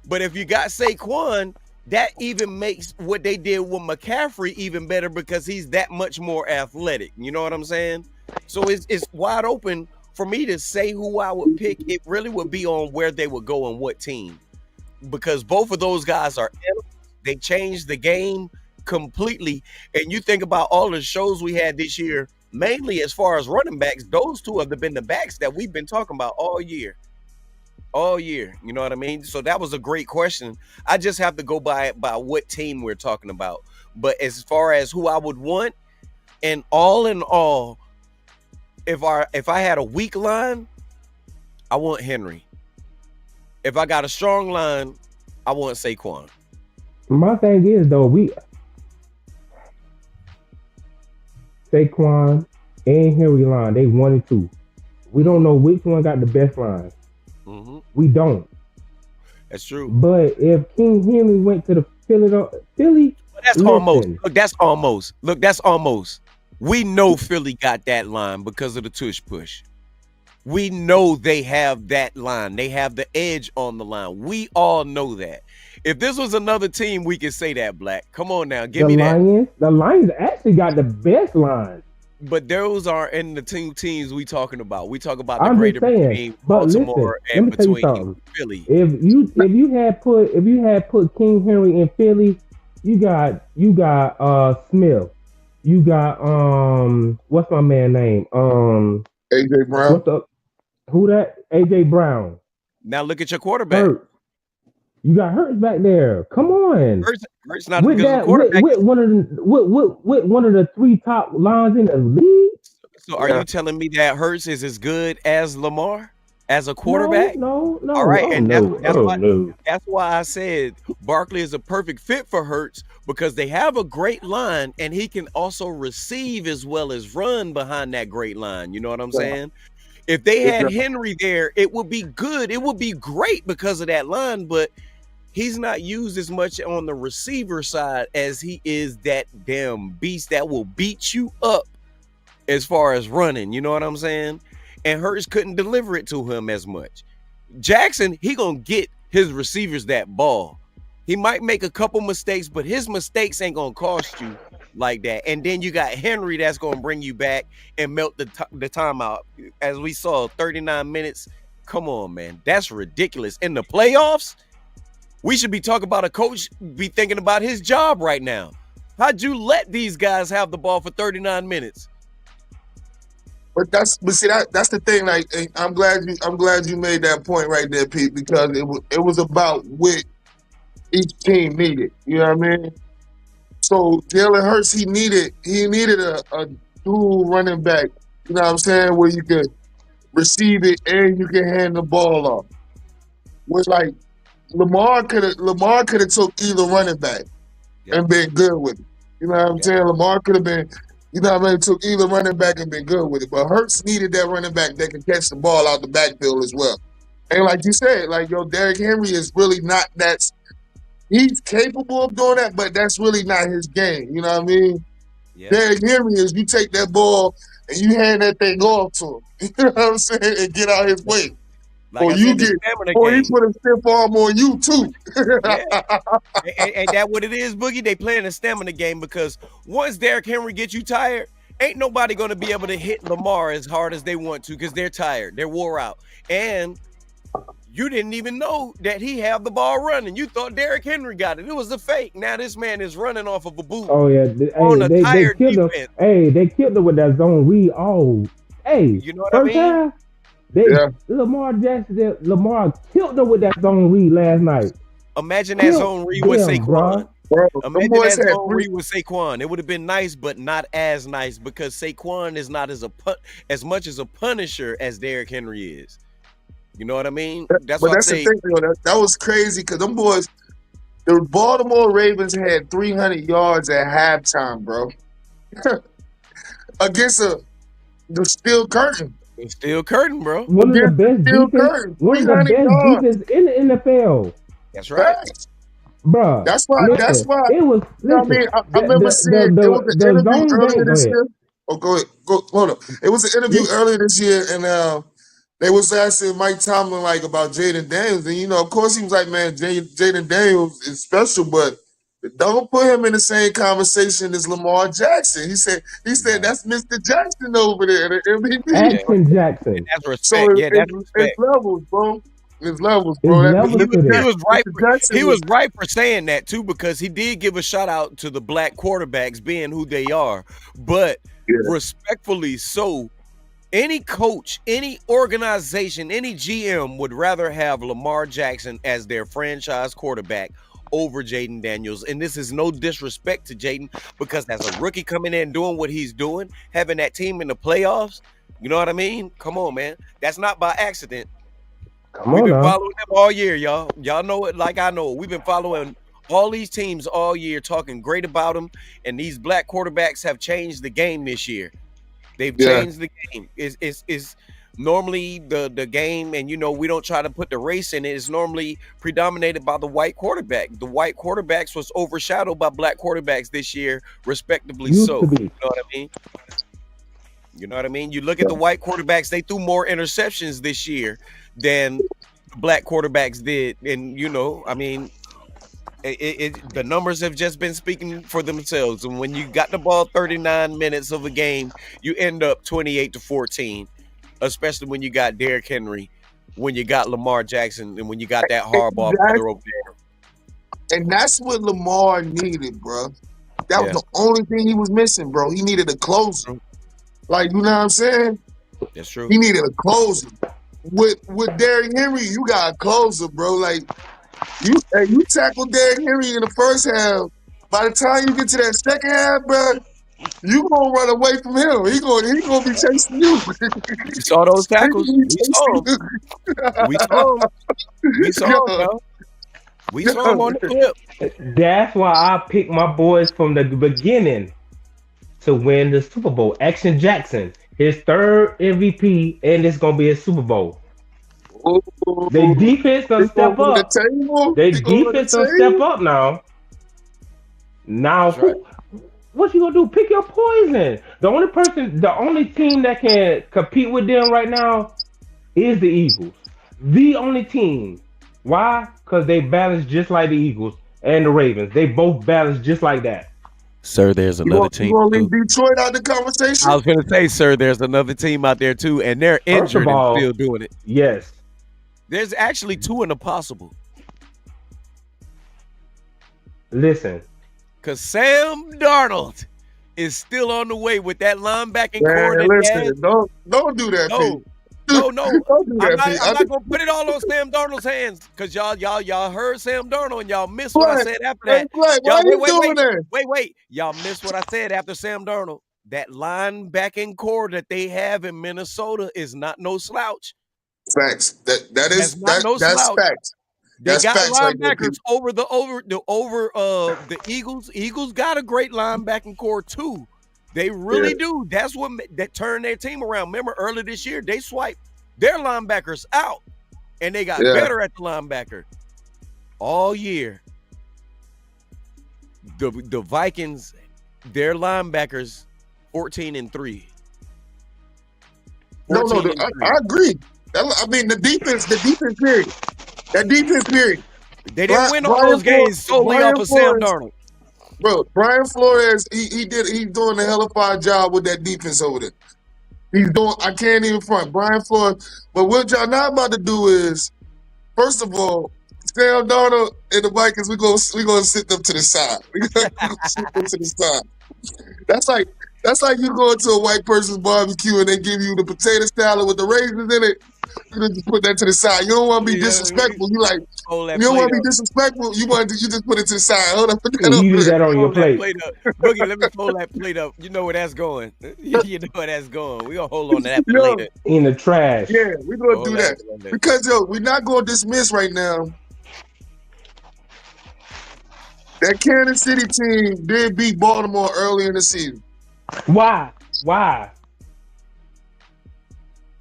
But if you got Saquon, that even makes what they did with McCaffrey even better because he's that much more athletic. You know what I'm saying? So it's wide open for me to say who I would pick. It really would be on where they would go and what team. Because both of those guys are animals. They changed the game completely. And you think about all the shows we had this year, mainly as far as running backs, those two have been the backs that we've been talking about all year. You know what I mean? So that was a great question. I just have to go by what team we're talking about. But as far as who I would want, and all in all, if I had a weak line, I want Henry. If I got a strong line, I want Saquon. My thing is though, Saquon and Henry line, they 1 and 2. We don't know which one got the best line. Mm-hmm. We don't. That's true. But if King Henry went to the Philly, That's almost. Look, that's almost. Look, that's almost. We know Philly got that line because of the tush push. We know they have that line. They have the edge on the line. We all know that. If this was another team, we could say that, Black. Come on now, give me that. The Lions actually got the best line. But those are in the two teams we talking about. We talk about the I'm greater just saying, between but Baltimore listen, and let me tell you between something. Philly. If you had put King Henry in Philly, you got Smith. You got what's my man name? AJ Brown. Who that? AJ Brown. Now look at your quarterback. Hurts. You got Hurts back there. Come on. Hurts not as good as a quarterback. With one of the 3 top lines in the league. So are you telling me that Hurts is as good as Lamar as a quarterback? No. All right, and that's why I said Barkley is a perfect fit for Hurts because they have a great line and he can also receive as well as run behind that great line. You know what I'm saying? If they had Henry there, it would be good. It would be great because of that line, but he's not used as much on the receiver side as he is that damn beast that will beat you up as far as running. You know what I'm saying? And Hurts couldn't deliver it to him as much. Jackson, he gonna get his receivers that ball. He might make a couple mistakes, but his mistakes ain't gonna cost you like that. And then you got Henry that's gonna bring you back and melt the timeout. As we saw, 39 minutes. Come on, man. That's ridiculous. In the playoffs, we should be talking about a coach be thinking about his job right now. How'd you let these guys have the ball for 39 minutes? But that's the thing. Like, I'm glad you made that point right there, Pete, because it was about what each team needed. You know what I mean? So Jalen Hurts, he needed a dual running back. You know what I'm saying? Where you can receive it and you can hand the ball off. Which like Lamar could have took either running back and been good with it. You know what I'm saying? Lamar could have been. You know what I mean? Took either running back and been good with it. But Hurts needed that running back that can catch the ball out the backfield as well. And like you said, like, Derrick Henry is really not that. He's capable of doing that, but that's really not his game. You know what I mean? Yeah. Derrick Henry is you take that ball and you hand that thing off to him. You know what I'm saying? And get out his way. Like or you get, or he put a stiff arm on you too. Ain't that what it is, Boogie? They playing a stamina game because once Derrick Henry gets you tired, ain't nobody going to be able to hit Lamar as hard as they want to because they're tired. They're wore out. And you didn't even know that he had the ball running. You thought Derrick Henry got it. It was a fake. Now this man is running off of a boot. Oh, yeah. They killed him. Hey, they killed him with that zone read. Oh, hey. You know what I mean? Lamar killed them with that zone read last night. Imagine that zone read with Saquon. Imagine that zone read with Saquon. It would have been nice, but not as nice because Saquon is not as much as a punisher as Derrick Henry is. You know what I mean? That's the thing, that was crazy because them boys, the Baltimore Ravens had 300 yards at halftime, bro. Against the steel curtain. It's still curtain, bro. One of the best defense in the NFL. That's right. Bro. That's why it was. I mean, I remember seeing it was an interview earlier this year. Oh, go ahead. Hold up. It was an interview earlier this year, and they was asking Mike Tomlin like about Jaden Daniels, and of course he was like, "Man, Jaden Daniels is special, but don't put him in the same conversation as Lamar Jackson." He said that's Mr. Jackson over there, the MVP. Jackson Jackson. And that's respect. So that's respect. It's levels, bro. It's levels, bro. He was right for saying that too, because he did give a shout out to the black quarterbacks being who they are, but respectfully so. Any coach, any organization, any GM would rather have Lamar Jackson as their franchise quarterback over Jaden Daniels. And this is no disrespect to Jaden, because as a rookie coming in doing what he's doing, having that team in the playoffs, you know what I mean? Come on, man. That's not by accident. Come We've on been now. following them all year, y'all. Y'all know it like I know it. We've been following all these teams all year, talking great about them. And these black quarterbacks have changed the game this year. They've Yeah. changed the game. Is normally the game, and we don't try to put the race in it. It's normally predominated by the white quarterback. The white quarterbacks was overshadowed by black quarterbacks this year, respectively. Used So to be. you know what I mean? You know what I mean? You look at the white quarterbacks; they threw more interceptions this year than black quarterbacks did, and I mean, the numbers have just been speaking for themselves. And when you got the ball 39 minutes of a game, you end up 28-14, especially when you got Derrick Henry, when you got Lamar Jackson, and when you got that Harbaugh brother over there. And that's what Lamar needed, bro. That was Yeah. the only thing he was missing, bro. He needed a closer. Like, you know what I'm saying? That's true. He needed a closer. With Derrick Henry, you got a closer, bro. Like, you tackle Derrick Henry in the first half. By the time you get to that second half, bro, you gonna run away from him. He gonna be chasing you. We saw those tackles. We saw them. We saw them. We saw them, bro. We saw them on the clip. That's why I picked my boys from the beginning to win the Super Bowl. Action Jackson, his third MVP, and it's gonna be a Super Bowl. Their defense gonna step up. Their defense gonna step up now. Now, what you gonna do? Pick your poison. The only team that can compete with them right now is the Eagles. The only team. Why? Because they balance just like the Eagles and the Ravens. They both balance just like that. Sir, there's another team. You gonna leave too. Detroit out the conversation? I was going to say, sir, there's another team out there too, and they're injured and still doing it. Yes. There's actually two in the possible. Listen. Because Sam Darnold is still on the way with that linebacking core. Man, listen, don't do that, Pete. No. Don't do that, Pete. I'm not gonna put it all on Sam Darnold's hands because y'all heard Sam Darnold and y'all missed what I said after that. Why you doing that? Wait. Y'all missed what I said after Sam Darnold. That linebacking core that they have in Minnesota is not no slouch. Facts. That's slouch. facts. They That's got facts right there, linebackers over the Eagles. Eagles got a great linebacking core too. They really do. That's what that turned their team around. Remember earlier this year, they swiped their linebackers out, and they got better at the linebacker all year. The Vikings, their linebackers, 14-3. No, I agree. I mean, the defense period. That defense period. They didn't win all those games solely off of Sam Darnold. Bro, Brian Flores, he's doing a hell of a job with that defense over there. I can't even front Brian Flores. But what y'all not about to do is, first of all, Sam Darnold and the Vikings, we gonna sit them to the side. We gonna sit them to the side. That's like you going to a white person's barbecue and they give you the potato salad with the raisins in it. You just put that to the side. You don't want to be disrespectful. You don't want to be disrespectful. You just put it to the side. Hold up, put that you leave that on your plate. Boogie, let me fold that plate up. You know where that's going. You know where that's going. We gonna hold on to that later. In the trash. Yeah, we're gonna do that because we're not gonna dismiss right now. That Kansas City team did beat Baltimore early in the season. Why?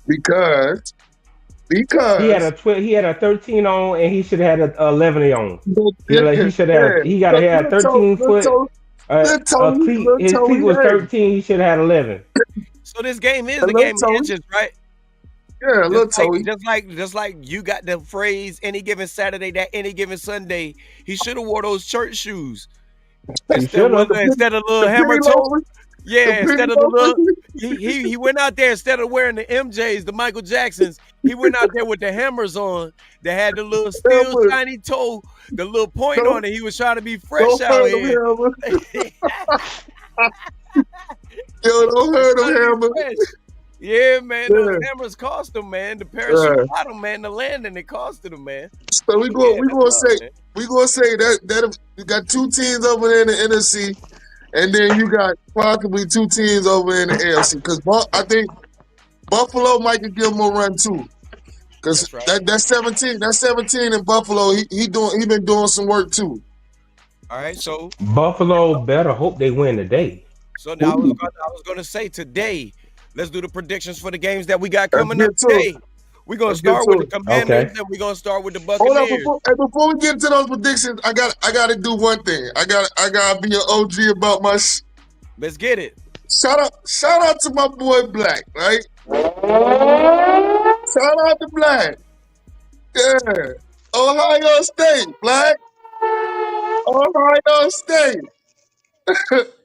Because he had a 13 on and he should have had a 11 on. He should have. He gotta have 13 foot. His feet was 13. He should have had 11. So this game is the game of inches, right? Yeah, a little just like you got the phrase "any given Saturday, that any given Sunday." He should have wore those church shoes instead of little hammer toe. Yeah, instead of the little, he went out there instead of wearing the MJs, the Michael Jacksons. He went out there with the hammers on that had the little steel shiny toe, the little point on it. He was trying to be fresh out here. Yo, don't hurt him, hammer. Yeah, man, those hammers cost him, man. The parachute got him, man. The landing, it costed him, man. So we gonna say that you got two teams over there in the NFC, and then you got possibly two teams over in the AFC. Because I think Buffalo might give them a run too. Cause That's right. that's 17. That's 17 in Buffalo. He been doing some work too. All right, so Buffalo better hope they win today. now I was gonna say today. Let's do the predictions for the games that we got Let's coming up get to it. today. We're gonna Let's get start to with the it. Commanders, Okay. and we're gonna start with the Hold up, Buccaneers. before we get to those predictions, I gotta do one thing. I gotta be an OG about my. Let's get it. Shout out to my boy Black, right? Shout out to Black. Yeah. Ohio State, Black. Ohio State.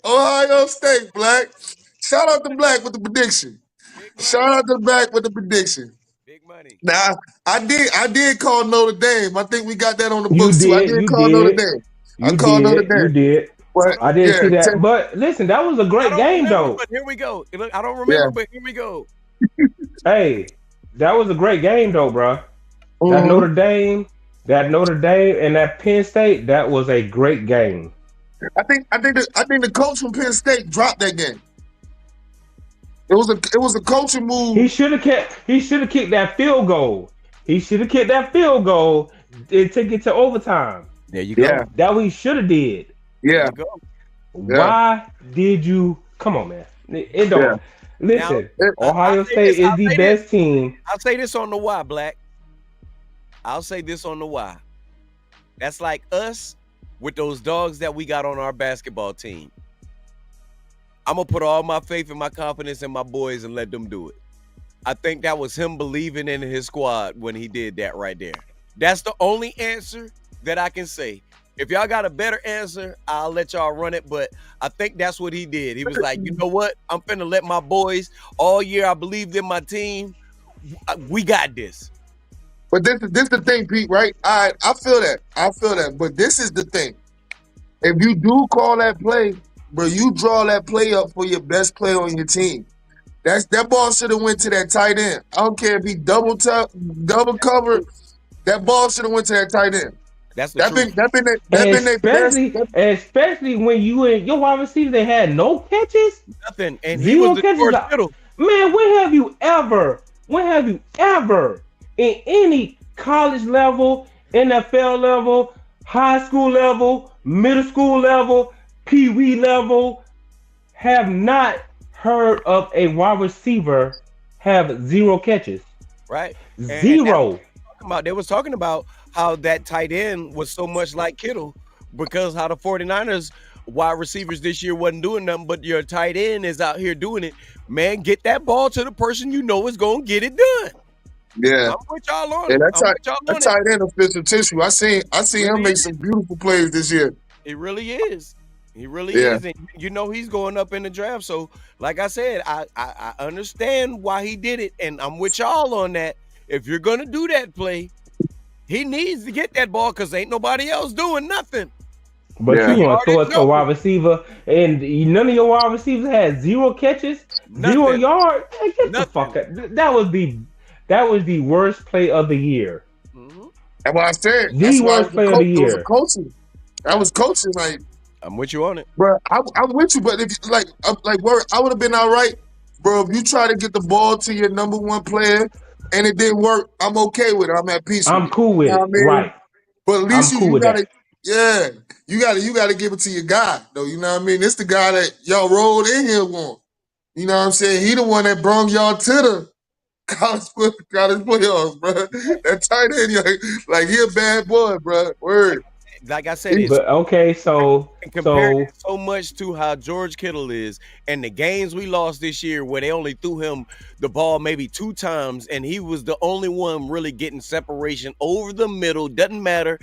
Ohio State, Black. Shout out to Black with the prediction. Big Shout money. out to Black with the prediction. Big money. Now, I did call Notre Dame. I think we got that on the You books too. I did. did You call Notre did. Dame. I You called Notre did. You Dame. did. But I didn't yeah, see that. But listen, that was a I great don't game, remember, though. but here we go. Look, I don't remember, Yeah. but here we go. Hey, that was a great game, though, bro. That Mhm. Notre Dame, and that Penn State, that was a great game. I think the coach from Penn State dropped that game. It was a coaching move. He should have kicked that field goal. He should have kicked that field goal and take it to overtime. There you go. Yeah. That what he should have did. There Yeah. you go. Why did you? Come on, man. It don't. Yeah. Listen, Now, Ohio I'll say State this, is I'll the say best team. I'll say this on the why, Black. I'll say this on the why. That's like us with those dogs that we got on our basketball team. I'm going to put all my faith and my confidence in my boys and let them do it. I think that was him believing in his squad when he did that right there. That's the only answer that I can say. If y'all got a better answer, I'll let y'all run it. But I think that's what he did. He was like, you know what? I'm finna let my boys, all year I believed in my team. We got this. But this the thing, Pete, right? I feel that. But this is the thing. If you do call that play, bro, you draw that play up for your best player on your team. That ball should have went to that tight end. I don't care if he double covered. That ball should have went to that tight end. That's the truth. That been their best. Especially when you and your wide receiver, they had no catches. Nothing. And he Zero was the catches. George Kittle. Man, when have you ever in any college level, NFL level, high school level, middle school level, pee-wee level, have not heard of a wide receiver have zero catches? Right. Zero. They was talking about how that tight end was so much like Kittle because how the 49ers wide receivers this year wasn't doing nothing, but your tight end is out here doing it. Man, get that ball to the person you know is going to get it done. Yeah. I'm with y'all on Yeah, it. that tight end official tissue. I seen him make some beautiful plays this year. It really is. He really Yeah. is. And you know he's going up in the draft. So, like I said, I understand why he did it, and I'm with y'all on that. If you're going to do that play, he needs to get that ball because ain't nobody else doing nothing. But Yeah. you want to throw it to a know. wide receiver, and none of your wide receivers had zero catches, zero Nothing. yards. Hey, get the Nothing. fuck out. That was the worst play of the year. Mhm. That's what I said. The That's why worst player of the it was year. coaching. That was coaching. Like, I'm with you on it. bro, I'm with you, but if I would have been all right, bro. If you try to get the ball to your number one player and it didn't work, I'm okay with it. I'm at peace. I'm with it. cool with You know it. what I mean? Right. But at least I'm cool you with gotta, that. yeah, you gotta give it to your guy, though. You know what I mean? It's the guy that y'all rolled in here on. You know what I'm saying? He the one that brought y'all to the college playoffs, bro. That tight end, like he a bad boy, bro. Word. Like I said, it's But okay, so compared so much to how George Kittle is and the games we lost this year where they only threw him the ball maybe 2 times and he was the only one really getting separation over the middle. Doesn't matter.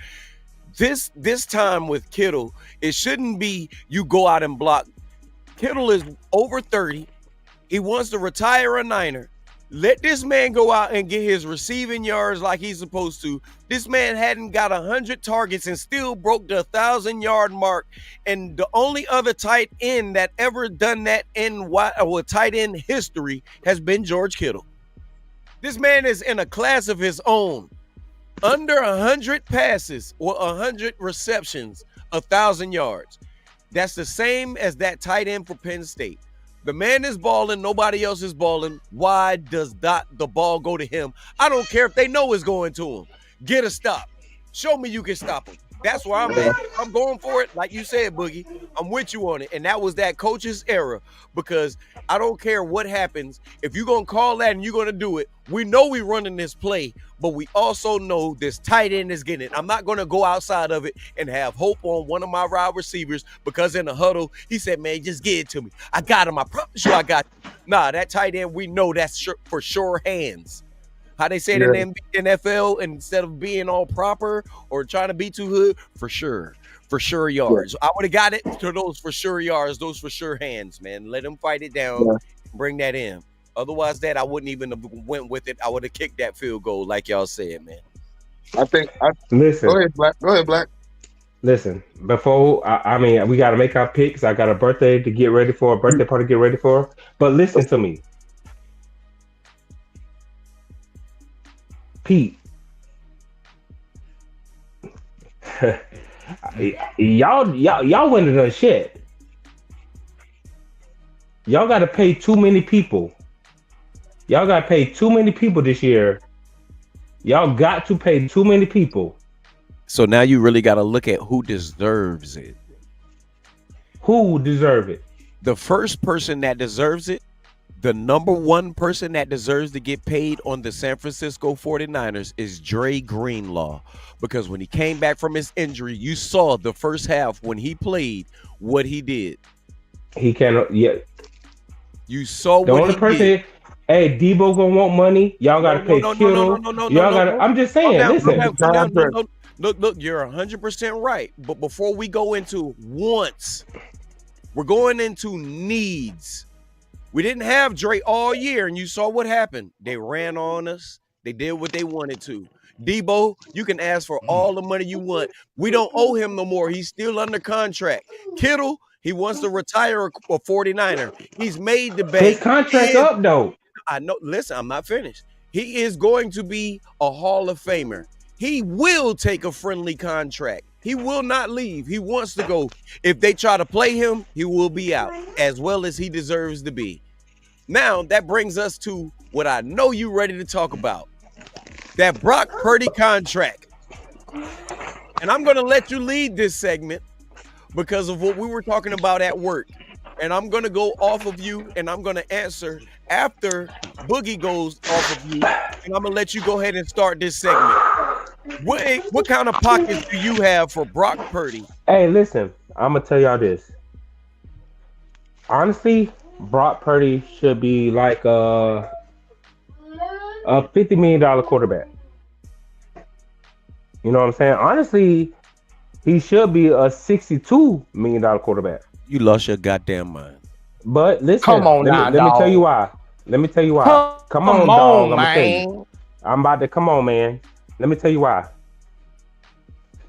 This time with Kittle, it shouldn't be you go out and block. Kittle is over 30. He wants to retire a Niner. Let this man go out and get his receiving yards like he's supposed to. This man hadn't got 100 targets and still broke the 1,000-yard mark. And the only other tight end that ever done that in tight end history has been George Kittle. This man is in a class of his own. Under 100 passes or 100 receptions, 1,000 yards. That's the same as that tight end for Penn State. The man is balling. Nobody else is balling. Why does the ball go to him? I don't care if they know it's going to him. Get a stop. Show me you can stop him. That's where I'm at. I'm going for it. Like you said, Boogie, I'm with you on it. And that was that coach's error, because I don't care what happens. If you're going to call that and you're going to do it, we know we're running this play, but we also know this tight end is getting it. I'm not going to go outside of it and have hope on one of my wide receivers because in the huddle, he said, man, just give it to me. I got him. I promise you I got you. Nah, that tight end, we know that's for sure hands. How they say it in the NFL, instead of being all proper or trying to be too hood, for sure yards. I would have got it to those for sure yards, those for sure hands, man. Let them fight it down, bring that in. Otherwise, I wouldn't even have went with it. I would have kicked that field goal, like y'all said, man. Listen. Go ahead, Black. Listen, before I mean, we got to make our picks. I got a birthday to get ready for, a birthday party to get ready for. But listen to me. Pete, y'all went into shit. Y'all got to pay too many people. Y'all got to pay too many people this year. Y'all got to pay too many people. So now you really got to look at who deserves it. Who deserve it? The first person that deserves it, the number one person that deserves to get paid on the San Francisco 49ers is Dre Greenlaw. Because when he came back from his injury, you saw the first half when he played what he did. He cannot yet. You saw the what only he person. did. Hey, Debo gonna want money. Y'all gotta pay Kittle. Y'all gotta. I'm just saying. Listen. Look. You're 100% right. But before we go into wants, we're going into needs. We didn't have Dre all year, and you saw what happened. They ran on us. They did what they wanted to. Debo, you can ask for all the money you want. We don't owe him no more. He's still under contract. Kittle, he wants to retire a 49er. He's made the bet. His contract up, though. I know. Listen, I'm not finished. He is going to be a Hall of Famer. He will take a friendly contract. He will not leave. He wants to go. If they try to play him, he will be out, as well as he deserves to be. Now, that brings us to what I know you're ready to talk about. That Brock Purdy contract. And I'm going to let you lead this segment because of what we were talking about at work. And I'm going to go off of you, and I'm going to answer after Boogie goes off of you. And I'm going to let you go ahead and start this segment. What kind of pockets do you have for Brock Purdy? Hey, listen, I'm going to tell y'all this. Honestly, Brock Purdy should be like a $50 million quarterback. You know what I'm saying? Honestly, he should be a $62 million quarterback. You lost your goddamn mind. But listen, come on let me tell you why. Come on, dog. I'm about to come on, man. Let me tell you why.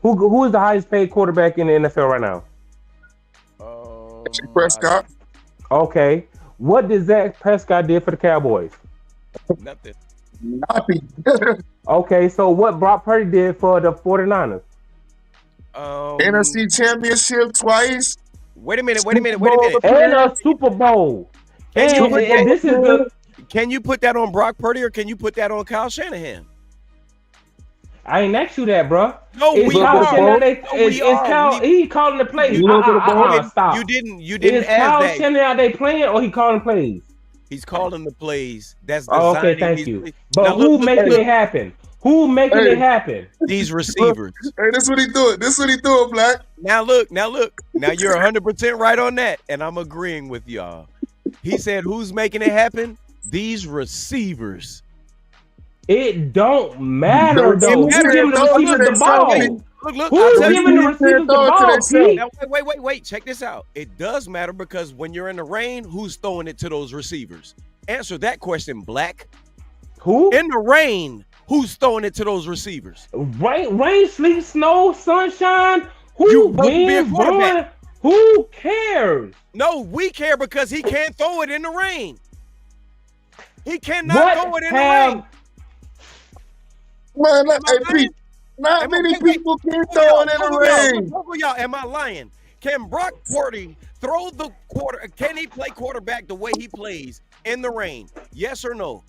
Who is the highest paid quarterback in the NFL right now? Prescott. Okay. What did Zach Prescott did for the Cowboys? Nothing. Okay, so what Brock Purdy did for the 49ers? NFC Championship twice. Wait a minute. And a Super Bowl. Can you put that on Brock Purdy or can you put that on Kyle Shanahan? I ain't asked you that, bro. No, we are. He calling the plays. Stop. You didn't is ask Kyle that. Shanahan out there playing or he calling plays? He's calling the plays. That's okay. Thank you. Plays. But now, who making it happen? Who making it happen? These receivers. Hey, this is what he doing. Black. Now look. Now you're 100% right on that, and I'm agreeing with y'all. He said, "Who's making it happen? These receivers." It don't matter though. Who's giving the receivers the ball? Look. Who's giving the receivers the ball? Now, wait. Check this out. It does matter because when you're in the rain, who's throwing it to those receivers? Answer that question, Black. Who? In the rain, who's throwing it to those receivers? Rain, sleet, snow, sunshine. Who wins? Who cares? No, we care because he can't throw it in the rain. He cannot throw it in the rain. Man, hey, Pete, not many people can throw it in the rain. Y'all, am I lying? Can Brock Purdy throw the quarter. Can he play quarterback the way he plays in the rain? Yes or no?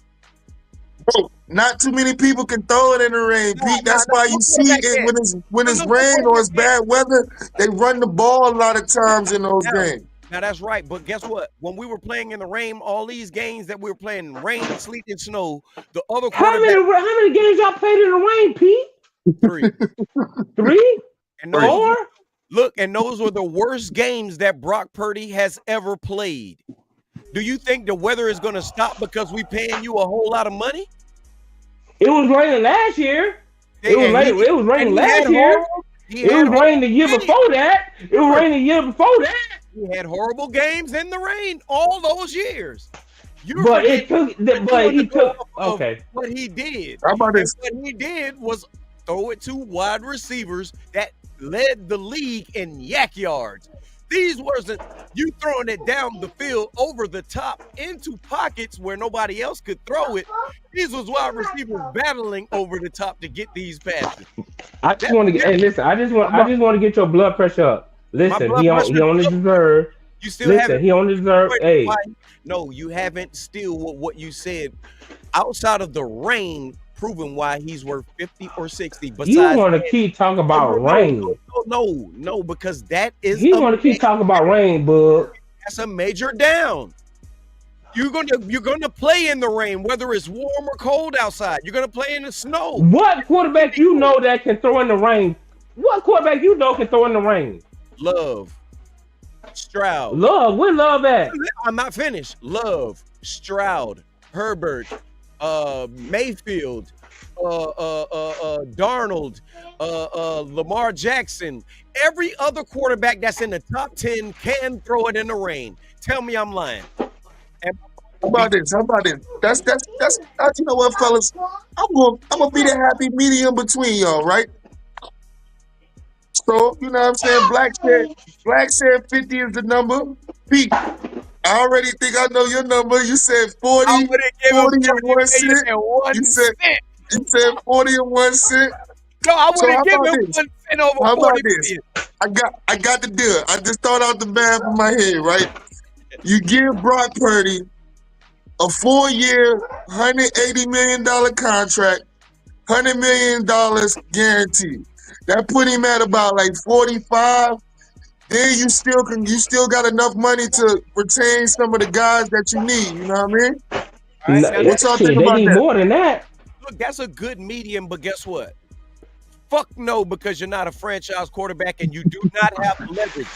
Bro, not too many people can throw it in the rain, Pete. That's why you see it when it's rain or it's bad weather, they run the ball a lot of times in those games. Now that's right, but guess what? When we were playing in the rain, all these games that we were playing in rain, sleet, and snow, the other How many games y'all played in the rain, Pete? 3. 3? And 4? Look, and those were the worst games that Brock Purdy has ever played. Do you think the weather is going to stop because we paying you a whole lot of money? It was raining last year. It was raining last year. It was raining the year before that. It was raining the year before that. He had horrible games in the rain all those years. What he did. How about this? What he did was throw it to wide receivers that led the league in yak yards. These wasn't you throwing it down the field over the top into pockets where nobody else could throw it. These was wide receivers battling over the top to get these passes. I just want to get your blood pressure up. Listen, he only deserve. You still haven't. He only deserve. Hey, no, you haven't still what you said outside of the rain. Proving why he's worth 50 or 60. Besides, you want to keep talking about rain? No, because that is. He want to keep talking about rain, bud. That's a major down. You're gonna play in the rain, whether it's warm or cold outside. You're gonna play in the snow. What quarterback you know that can throw in the rain? What quarterback you know can throw in the rain? Love, Stroud. Love, where Love at? I'm not finished. Love, Stroud, Herbert, Mayfield, Darnold, Lamar Jackson. Every other quarterback that's in the top 10 can throw it in the rain. Tell me I'm lying. How about this? That's you know what, fellas? I'm gonna be the happy medium between y'all, right? So, you know what I'm saying? Black said 50 is the number. Pete, I already think I know your number. You said 40 and 1 cent. You said 40 and 1 cent. No, I wouldn't give him 1 cent over 40. How about this? I got the deal. I just thought out the math in my head, right? You give Brock Purdy a 4-year, $180 million contract, $100 million guaranteed. That put him at about like 45. Then you still got enough money to retain some of the guys that you need. You know what I mean? Right, what y'all think about that? More than that. Look, that's a good medium, but guess what? Fuck no, because you're not a franchise quarterback and you do not have the leverage.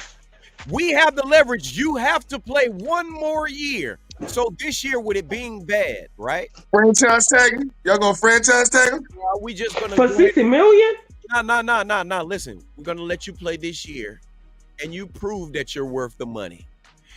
We have the leverage. You have to play 1 more year. So this year, with it being bad, right? Franchise tag him? Y'all gonna franchise tag him? We just gonna for $60 million? Nah. Listen, we're gonna let you play this year, and you prove that you're worth the money,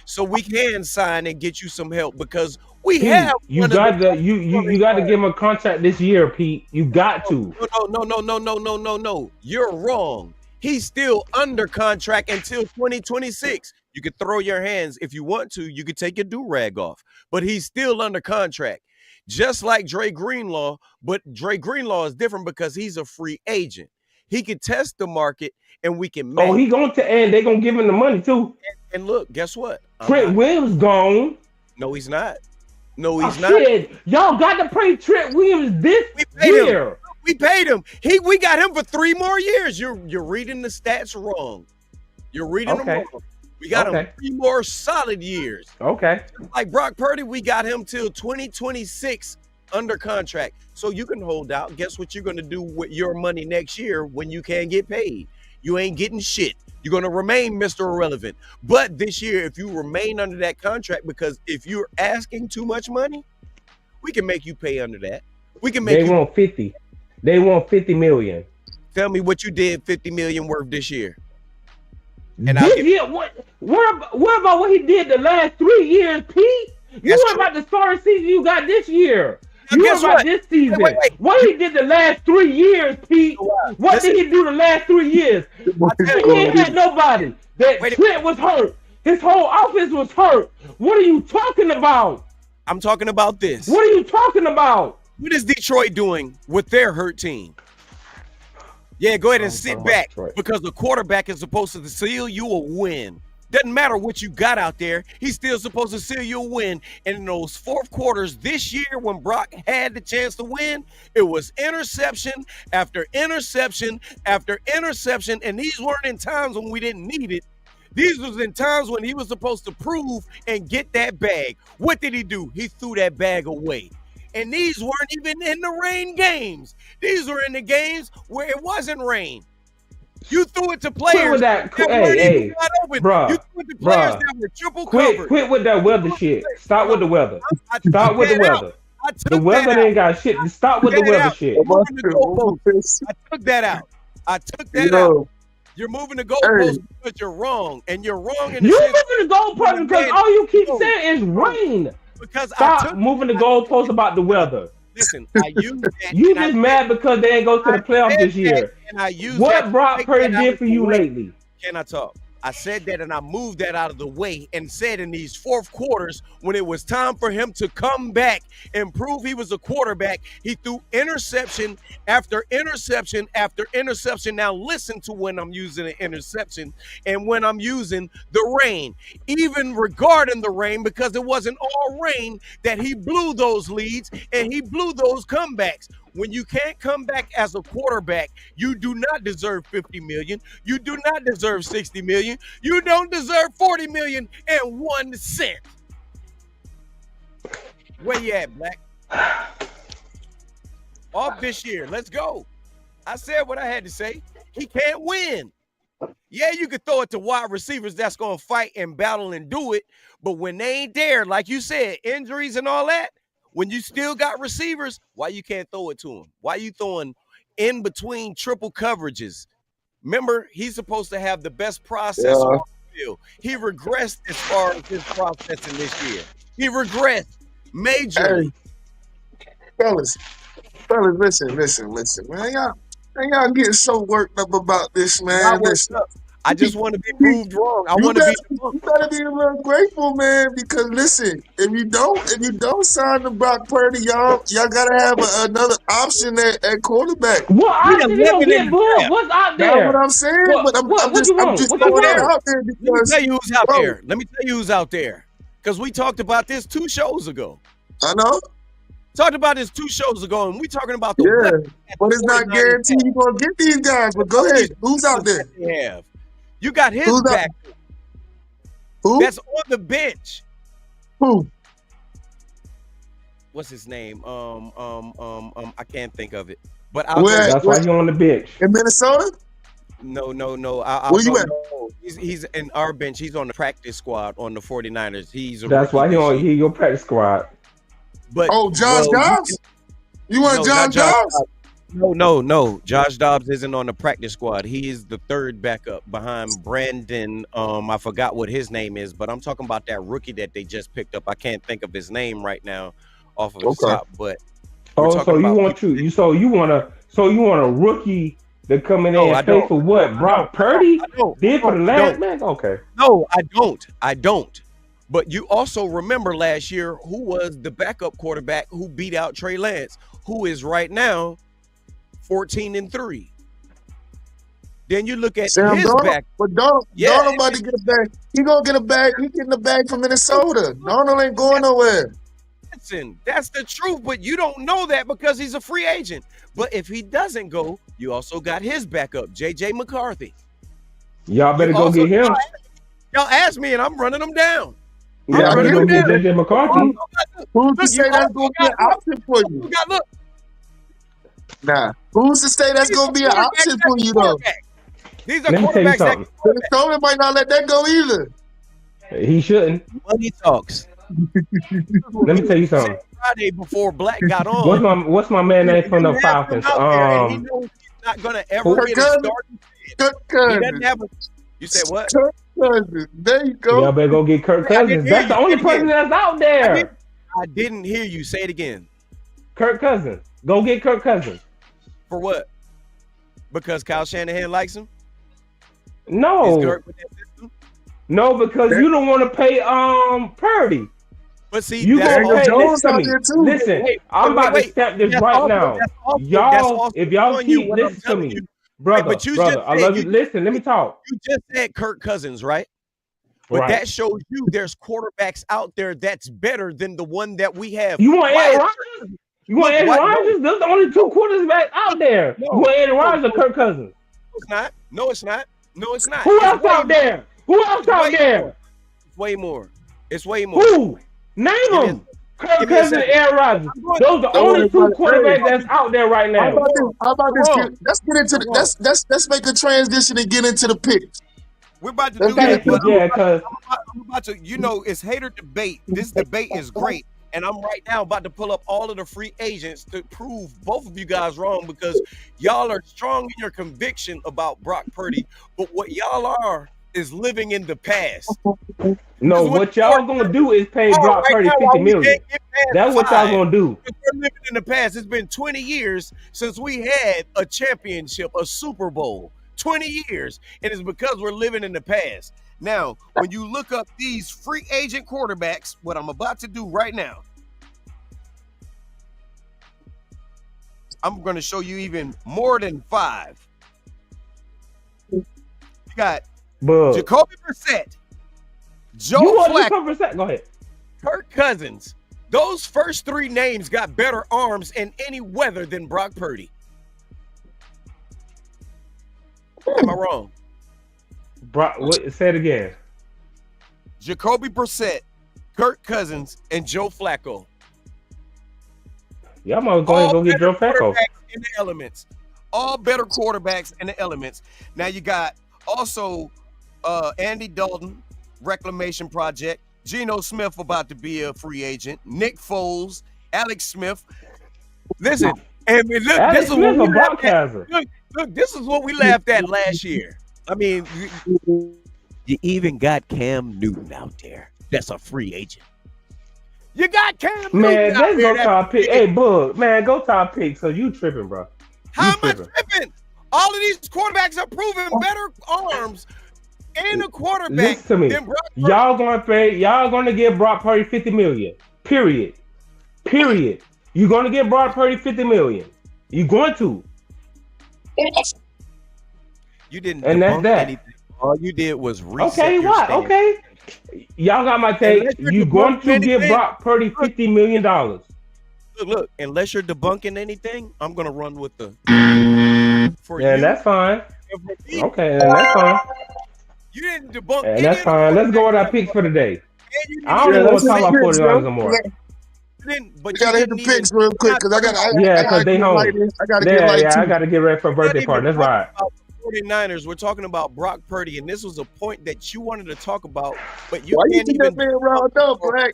so we can sign and get you some help because we have. You got to give him a contract this year, Pete. You got to. No. You're wrong. He's still under contract until 2026. You could throw your hands if you want to. You could take your do-rag off, but he's still under contract. Just like Dre Greenlaw, but Dre Greenlaw is different because he's a free agent. He can test the market, and we can. Oh, he going to, and they gonna give him the money too. And look, guess what? Trent Williams gone. No, he's not. No, he's not. Y'all got to pay Trent Williams this year. We paid him. We got him for 3 more years. You're reading the stats wrong. You're reading them wrong. We got him 3 more solid years. Okay. Like Brock Purdy, we got him till 2026 under contract. So you can hold out. Guess what you're going to do with your money next year when you can't get paid? You ain't getting shit. You're going to remain Mr. Irrelevant. But this year, if you remain under that contract, because if you're asking too much money, we can make you pay under that. We can make They want 50. They want 50 million. Tell me what you did 50 million worth this year. And this year, what about what he did the last 3 years, Pete? You worry about the starting season you got this year. You worry about this season. Wait. What he did the last 3 years, Pete? What did he do the last 3 years? He ain't had nobody. Trent was hurt. His whole offense was hurt. What are you talking about? I'm talking about this. What are you talking about? What is Detroit doing with their hurt team? Yeah, go ahead and sit back because the quarterback is supposed to seal you a win. Doesn't matter what you got out there. He's still supposed to seal you a win. And in those fourth quarters this year when Brock had the chance to win, it was interception after interception after interception. And these weren't in times when we didn't need it. These was in times when he was supposed to prove and get that bag. What did he do? He threw that bag away. And these weren't even in the rain games. These were in the games where it wasn't rain. You threw it to players that. that weren't even wide open. Bruh, You threw it to players bruh. that were triple covered. Quit with that weather shit. Stop with the weather. Stop with the weather. I took The weather that ain't got shit. Stop with the Get it weather out. shit. You're moving the goalposts. I took that out. I took that out. You're moving the goalposts because you're wrong. And you're wrong in the You sense moving the goalpost because all you keep saying is rain. because I Stop took moving the goalpost about the weather. listen, I used that. You and I just mad because they ain't go to the playoffs said this that, year. and I used What that to Brock take Purdy that out did of for the you way. lately? Can I talk? I said that and I moved that out of the way and said in these fourth quarters when it was time for him to come back and prove he was a quarterback, he threw interception after interception after interception. Now listen to when I'm using an interception and when I'm using the rain, even regarding the rain, because it wasn't all rain that he blew those leads and he blew those comebacks. When you can't come back as a quarterback, you do not deserve 50 million. You do not deserve 60 million. You don't deserve 40 million and 1 cent. Where you at, Black? Off this year. Let's go. I said what I had to say. He can't win. Yeah, you could throw it to wide receivers that's going to fight and battle and do it. But when they ain't there, like you said, injuries and all that, when you still got receivers, why you can't throw it to him? Why you throwing in between triple coverages? Remember, he's supposed to have the best process on the field. He regressed as far as his processing this year. He regressed majorly. Fellas, listen, man. Y'all getting so worked up about this, man. Listen. I just want to be proved wrong. I want to be You gotta be a little grateful, man, because listen, if you don't sign the Brock Purdy, y'all gotta have another option at quarterback. What option you gonna get, Bud? What's out there? That's what I'm saying. But I'm just throwing it out there Let me because tell you who's out there. Let me tell you who's out there. Because we talked about this 2 shows ago. I know. Talked about this 2 shows ago, and we talking about the but it's not guaranteed you're gonna get these guys. But go ahead. Who's out there? You got his Who's back. Who? That's on the bench. Who? What's his name? I can't think of it. But that's why you're on the bench. In Minnesota? No. Where you at? He's in our bench. He's on the practice squad on the 49ers. That's why he your practice squad. But Josh Dobbs? You want Josh Dobbs? No. Josh Dobbs isn't on the practice squad. He is the third backup behind Brandon. I forgot what his name is, but I'm talking about that rookie that they just picked up. I can't think of his name right now off of the top. But so you want a rookie to come in there and pay for what Brock Purdy did for the last man? Okay. No, I don't. But you also remember last year who was the backup quarterback who beat out Trey Lance, who is right now 14-3. Then you look at Sam his Darnold, back. But Darnold about to get a bag. He gonna get a bag. He getting a bag from Minnesota. Darnold ain't going nowhere. Listen, that's the truth, but you don't know that because he's a free agent. But if he doesn't go, you also got his backup, J.J. McCarthy. Y'all better go get him. Y'all ask me, and I'm running them down. Yeah, better go get J.J. McCarthy. Who's to say that's gonna be an option for you? Nah. Who's to say that's gonna be an option for you though? These are quarterbacks that Minnesota might not let that go either. He shouldn't. Money talks. Let me tell you something. Friday before Black got on. What's my man name from the Falcons? He knows he's not gonna ever get a starting. He doesn't have a. You said what? Kirk Cousins. There you go. Y'all better go get Kirk Cousins. That's the only person that's out there. I didn't hear you. Say it again. Kirk Cousins. Go get Kirk Cousins. For what? Because Kyle Shanahan likes him? No. No, because you don't want to pay Purdy. But see, you gonna pay. Listen, hey, I'm about to step this right now. Y'all, if y'all keep listen to me, brother, I love you. Listen, let me talk. You just said Kirk Cousins, right? But Right. that shows you there's quarterbacks out there that's better than the one that we have. You want Why Aaron is- Rodgers? You want Look, Aaron why- no. Rodgers? Those the only two quarterbacks out there. No. You want Aaron No. Rodgers or Kirk Cousins? It's not. No, it's not. No, it's not. Who It's else way out there? Who else It's out way there? more. It's way more. It's way more. Who? Name Give me them. Kirk give me a Cousins and second. Aaron Rodgers. I'm going- Those are the Don't only worry two about it. quarterbacks that's out there right How now. about this? How about this? Hold on. Let's get into the let's make a transition and get into the picks. We're about to Let's do get that, Thank you. but Yeah, because I'm about to, it's hater debate. This debate is great. And I'm right now about to pull up all of the free agents to prove both of you guys wrong because y'all are strong in your conviction about Brock Purdy, but what y'all are is living in the past. no, what y'all gonna do is pay Brock Purdy $50 million. That's what y'all gonna do. We're living in the past. It's been 20 years since we had a championship, a Super Bowl. 20 years. And it's because we're living in the past. Now, when you look up these free agent quarterbacks, what I'm about to do right now, I'm going to show you even more than 5. You got But Jacoby Brissett, Joe you want Flacco, to come for a second? Go ahead. Kirk Cousins. Those first 3 names got better arms in any weather than Brock Purdy. Am I wrong? Brock, what, say it again. Jacoby Brissett, Kirk Cousins, and Joe Flacco. Y'all might go ahead and go get Joe better Flacco. quarterbacks in the elements. All better quarterbacks in the elements. Now you got also Andy Dalton, Reclamation Project. Geno Smith about to be a free agent. Nick Foles, Alex Smith. Listen, and look, Alex this is Smith what a we laughed at. broadcaster. Look, this is what we laughed at last year. I mean, you even got Cam Newton out there. That's a free agent. You got Cam Newton Man, out let's there. go to our pick. Hey, Bug, man, go to our pick. So you tripping, bro. How am I tripping. tripping? All of these quarterbacks are proving better arms and a quarterback Listen to me. than Brock Purdy. Y'all gonna give Brock Purdy $50 million. Period. You're gonna give Brock Purdy $50 million. You're going to. You didn't And that's debunk that. anything. All you did was reset Okay, your what? stance. Okay. Y'all got my take. Unless you're You're going to debunking give anything- Brock Purdy $50 million. Look, unless you're debunking anything, I'm gonna run with the for And you. that's fine. and for me, Okay, and that's fine. You didn't debunk And any that's of the fine. Let's go with our quarterbacks. picks for the day. And you I don't didn't even want to say- talk about picks, 49ers bro. no more. but We gotta hit the didn't even- picks real quick because I gotta Yeah, 'cause they get home. lighted. I gotta get Yeah, light I too. got to get ready for a We're not birthday even party. That's talking right. about the 49ers. We're talking about Brock Purdy, and this was a point that you wanted to talk about, but you Why you can't keep even that man riled up, Black?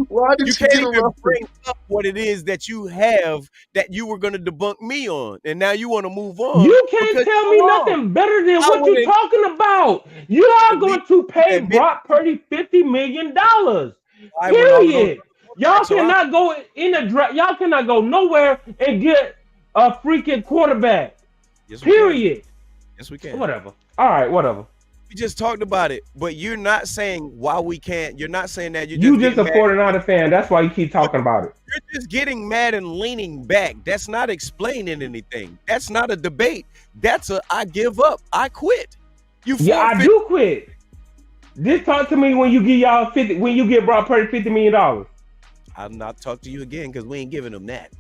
Why did you you can't get him even riled bring up what it is that you have that you were going to debunk me on, and now you want to move on. You can't because tell you're me wrong. nothing better than I what you're wouldn't- talking about. You are At going least to pay admit- Brock Purdy $50 million. I went all Period. Y'all So I- cannot go in the draft. Y'all cannot go nowhere and get a freaking quarterback. Yes, we can. Period. Yes, we can. Whatever. All right, whatever. We just talked about it, but you're not saying why we can't. You're not saying that. You're You just a getting mad. 49er fan. That's why you keep talking about it. You're just getting mad and leaning back. That's not explaining anything. That's not a debate. That's a I give up. I quit. You Yeah, I forfeit. do quit. Just talk to me when you give y'all 50. When you get Brock Purdy $50 million. I'll not talk to you again because we ain't giving them that.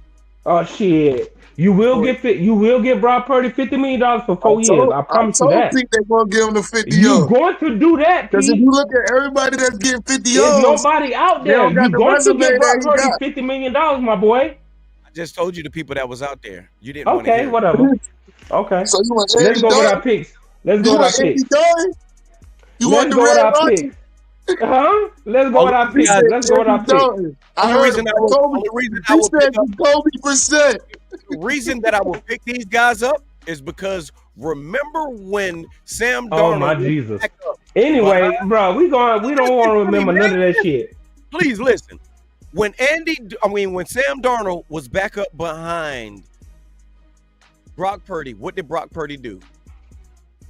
Oh shit! You will get fit. You will get Brock Purdy $50 million for 4 years. I promise you told that. Pete they're gonna give him the 50 You yards. going to do that, Because if Pete? you look at everybody that's getting 50 There's yards, nobody out they there. don't got You the going to resume get Brock that he Purdy got. $50 million, my boy? I just told you the people that was out there. You didn't want to Okay, hear. whatever. Okay. so you want Let's Andy go with our Dalton? picks. Let's go You with our want Andy picks. Dalton? You want Let's the go with Red our Rocket? picks. Huh? Let's go with our picks. guys, Let's go with our Andy picks. Dalton. I Only heard reason him. I will- Kobe. only reason I He will said pick up- Kobe percent. The reason that I will pick these guys up is because remember when Sam Oh Darnold my was Jesus. back up. Anyway, bro, we don't want to remember none of that shit. Please listen. When Sam Darnold was back up behind Brock Purdy, what did Brock Purdy do?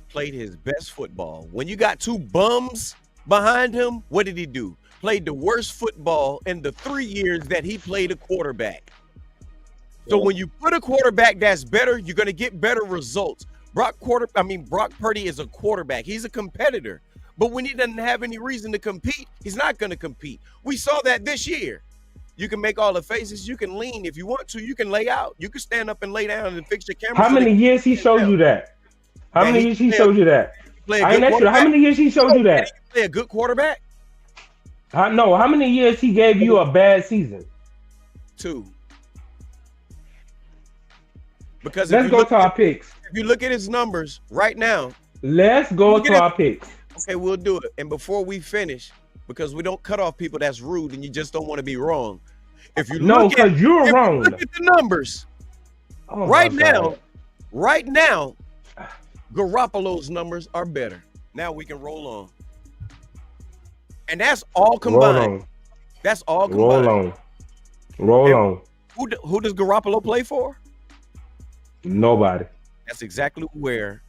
Played his best football. When you got two bums behind him, what did he do? Played the worst football in the 3 years that he played a quarterback. So when you put a quarterback that's better, you're going to get better results. Brock Purdy is a quarterback. He's a competitor. But when he doesn't have any reason to compete, he's not going to compete. We saw that this year. You can make all the faces. You can lean if you want to. You can lay out. You can stand up and lay down and fix your camera. How many years he showed you that? How many years he showed you that? I ain't asked you. How many years he showed you that? He can play a good quarterback? No. How many years he gave you a bad season? 2. Because let's go to our picks. If you look at his numbers right now. Let's go to our picks. Okay, we'll do it. And before we finish, because we don't cut off people that's rude and you just don't want to be wrong. If you no, because you're wrong. Look at the numbers. Oh right now, Garoppolo's numbers are better. Now we can roll on. And that's all combined. That's all combined. Roll on. Who does Garoppolo play for? Nobody. That's exactly where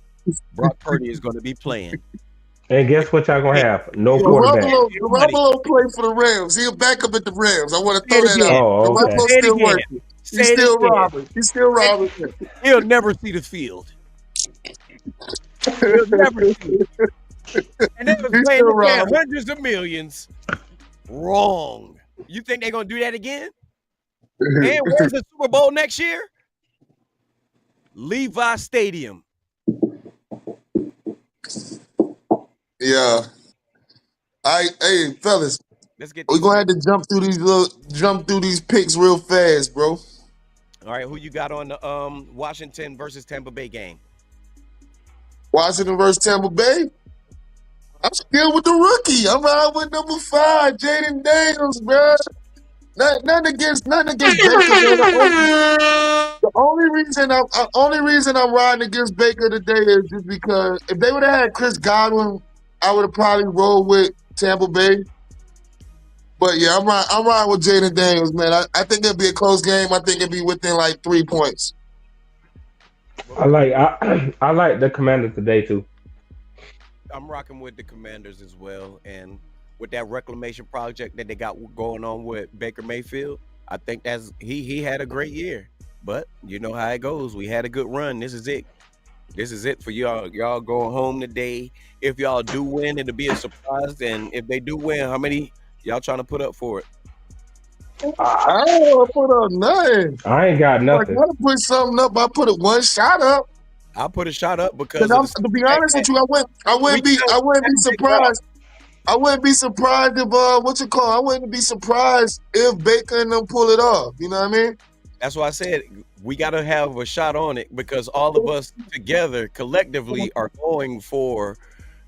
Brock Purdy is going to be playing. And guess what y'all gonna have? No quarterback. Garoppolo play for the Rams. He'll back up at the Rams. I want to throw that out. Oh, okay. Garoppolo's still working. He's still robbing. He's still robbing. He'll never see the field. He'll never see it. And they was playing again, hundreds of millions. Wrong. You think they're gonna do that again? And where's the Super Bowl next year? Levi Stadium. Yeah. Hey, fellas. We're gonna have to jump through these picks real fast, bro. All right, who you got on the Washington versus Tampa Bay game? Washington versus Tampa Bay. I'm still with the rookie. I'm riding with number 5, Jaden Daniels, bro. Nothing against Baker. The only reason I'm riding against Baker today is just because if they would have had Chris Godwin, I would have probably rolled with Tampa Bay. But yeah, I'm riding with Jaden Daniels, man. I think it'll be a close game. I think it'll be within like 3 points. I like the Commanders today too. I'm rocking with the Commanders as well, and with that reclamation project that they got going on with Baker Mayfield, I think that's he had a great year. But you know how it goes. We had a good run. This is it. This is it for y'all. Y'all going home today. If y'all do win, it'll be a surprise. And if they do win, how many y'all trying to put up for it? I don't want to put up nothing. I ain't got nothing. I gotta put something up. I put one shot up. I'll put a shot up because to be honest with you, I wouldn't be surprised. I wouldn't be surprised if I wouldn't be surprised if Baker and them pull it off. You know what I mean? That's why I said we got to have a shot on it because all of us together collectively are going for,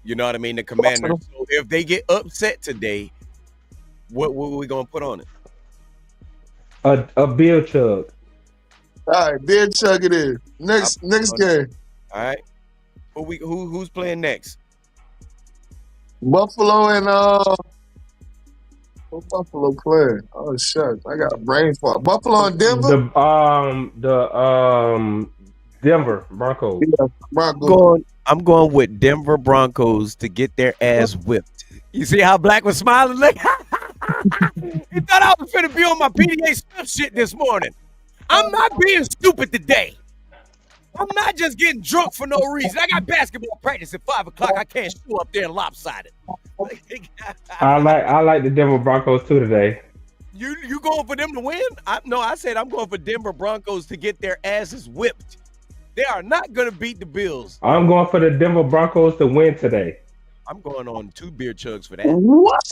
you know what I mean, the Commanders. So if they get upset today, what are we gonna put on it? A beer chug. All right, beer chug it is. Next game. All right. Who's playing next? Buffalo and what Buffalo playing? Oh shit, I got a brain fart. Buffalo and Denver. The Denver Broncos. Yeah, Broncos. I'm going with Denver Broncos to get their ass whipped. You see how Black was smiling? Look. He thought I was finna be on my PDA Smith shit this morning. I'm not being stupid today. I'm not just getting drunk for no reason. I got basketball practice at 5 o'clock. I can't show up there and lopsided. I like the Denver Broncos too today. You going for them to win? I said I'm going for Denver Broncos to get their asses whipped. They are not going to beat the Bills. I'm going for the Denver Broncos to win today. I'm going on 2 beer chugs for that. What?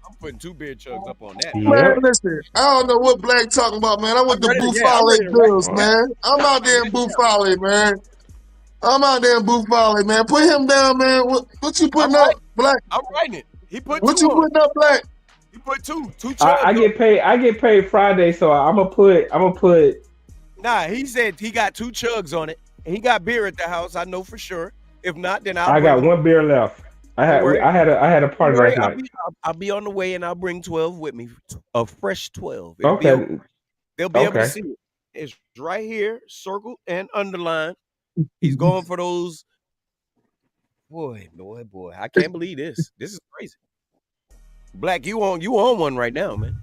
I'm putting 2 beer chugs up on that. Man, listen, I don't know what Black talking about, man. I went to Buffalo Bills, man. I'm out there in Buffalo, man. Man. Put him down, man. What you putting up, Black? I'm writing it. He put what 2 you putting up, Black? He put 2 chugs. I get paid Friday, so I'm gonna put. Nah, he said he got 2 chugs on it. He got beer at the house. I know for sure. If not, then I got 1 beer left. I had a party last night. I'll be on the way and I'll bring 12 with me. A fresh 12. Okay. They'll be able to see it. It's right here, circled and underlined. He's going for those. Boy. I can't believe this. This is crazy. Black, you on one right now, man.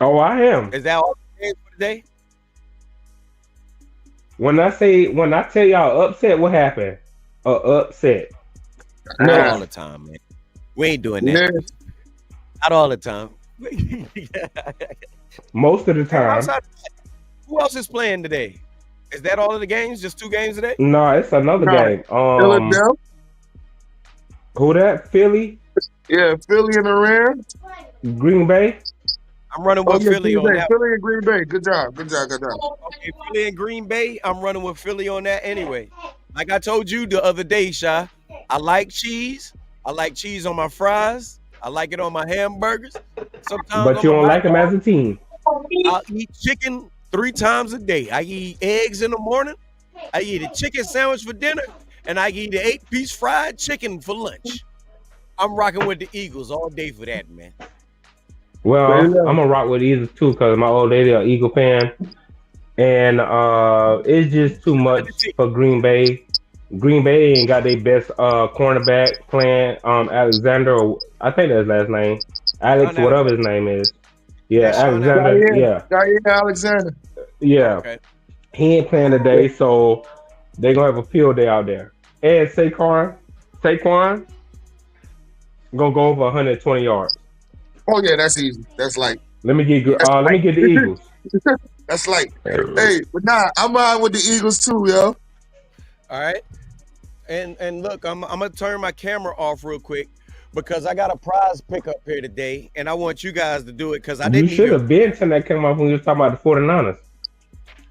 Oh, I am. Is that all for today? When I tell y'all upset, what happened? Upset. All the time, man. We ain't doing that. Yeah. Not all the time. Most of the Hey, time. outside, who else is playing today? Is that all of the games? Just 2 games today? No, it's another Nah, game. Philadelphia. Who that? Philly, Yeah, Philly and the Rams. Green Bay. I'm running Oh, with yeah, Philly Green on Bay. that. Philly and Green Bay. Good job. Good job. Good job. Okay, Philly and Green Bay. I'm running with Philly on that anyway. Like I told you the other day, Shy, I like cheese. I like cheese on my fries. I like it on my hamburgers. Sometimes But on you my don't like hot them as dog. a team. I'll eat chicken 3 times a day. I eat eggs in the morning. I eat a chicken sandwich for dinner, and I eat an 8-piece fried chicken for lunch. I'm rocking with the Eagles all day for that, man. Well, There you I'm go. gonna rock with Eagles too because my old lady an Eagle fan, and it's just too much for Green Bay. Green Bay ain't got their best cornerback playing Alexander. Or, I think that's his last name. Alex, Sean whatever Alexander. his name is. Yeah, Yeah, Sean Alexander. Diane Yeah, Alexander. yeah. Okay. He ain't playing today, so they gonna have a field day out there. And Saquon gonna go over 120 yards. Oh yeah, that's easy. That's light. Let me get That's let me light. get the Eagles. That's light. Hey, but nah, I'm riding with the Eagles too, yo. All right. And look, I'm gonna turn my camera off real quick because I got a prize pickup here today, and I want you guys to do it because I You didn't should even. have been till that came off when you was talking about the 49ers.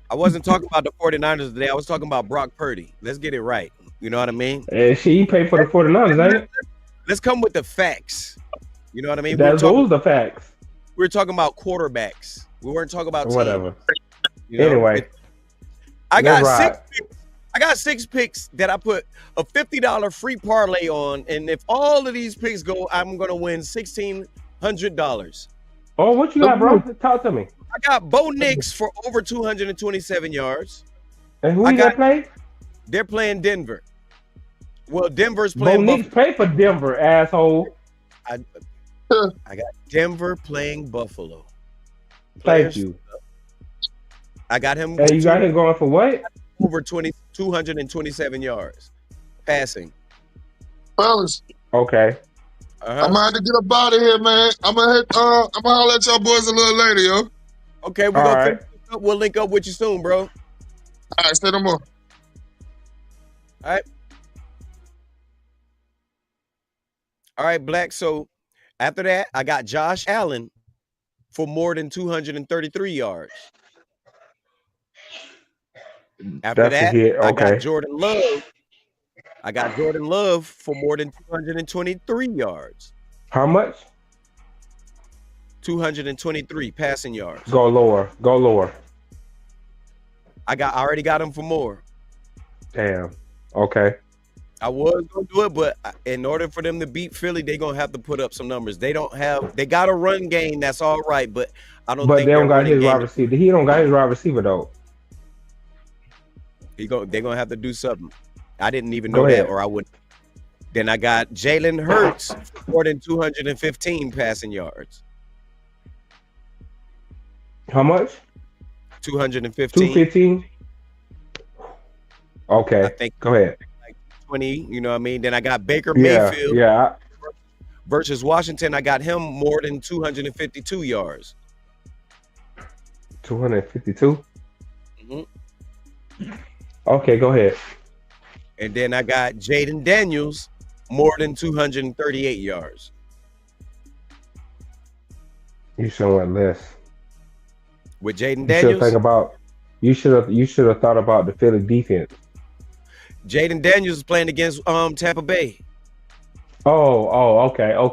I wasn't talking about the 49ers today. I was talking about Brock Purdy. Let's get it right. You know what I mean? And she paid for the 49ers, ain't it? Let's come with the facts. You know what I mean? Those the facts. We were talking about quarterbacks. We weren't talking about teams. Whatever. You know? Anyway, I got let's ride. 6 picks. I got 6 picks that I put a $50 free parlay on, and if all of these picks go, I'm gonna win $1,600. Oh, what you got, bro? Talk to me. I got Bo Nix for over 227 yards. And who I you got play? They're playing Denver. Well, Denver's Bo playing Nix play for Denver, asshole. I got Denver playing Buffalo. Thank you. I got him. And you got him going for what? Over 227 yards passing. Fellas, Okay. Uh-huh. I'm gonna have to get up out of here, man. I'm gonna holler at y'all boys a little later, yo. Okay, All right. We'll link up with you soon, bro. All right, say no more. All right, Black. So after that, I got Josh Allen for more than 233 yards. After That's a that, hit. I Okay. got Jordan Love. I got Jordan Love for more than 223 yards. How much? 223 passing yards. Go lower. Go lower. I already got him for more. Damn. Okay. I was gonna do it, but in order for them to beat Philly, they're gonna have to put up some numbers. They got a run game that's all right, but I don't But think they don't their got his running wide game. receiver. He don't got his wide receiver though. They're gonna have to do something. I didn't even Go know ahead. that, or I would. Then I got Jalen Hurts for more than 215 passing yards. How much? 215. 215. Okay. I think Go ahead. 20. You know what I mean? Then I got Baker Yeah. Mayfield Yeah. versus Washington. I got him more than 252 yards. 252. Mhm. Okay. Go ahead. And then I got Jaden Daniels more than 238 yards. You should have went less. With Jaden You should Daniels, think about. You should have thought about the Philly defense. Jaden Daniels is playing against Tampa Bay. Oh. Okay. All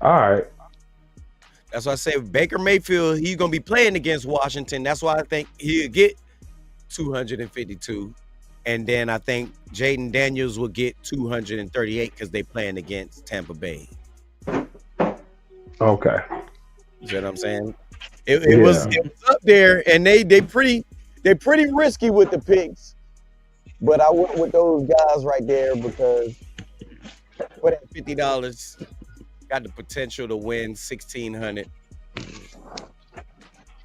right. That's why I say Baker Mayfield, he's gonna be playing against Washington. That's why I think he'll get 252. And then I think Jaden Daniels will get 238 because they're playing against Tampa Bay. Okay. You see what I'm saying? It was up there, and they pretty risky with the picks. But I went with those guys right there because for that $50, got the potential to win $1,600.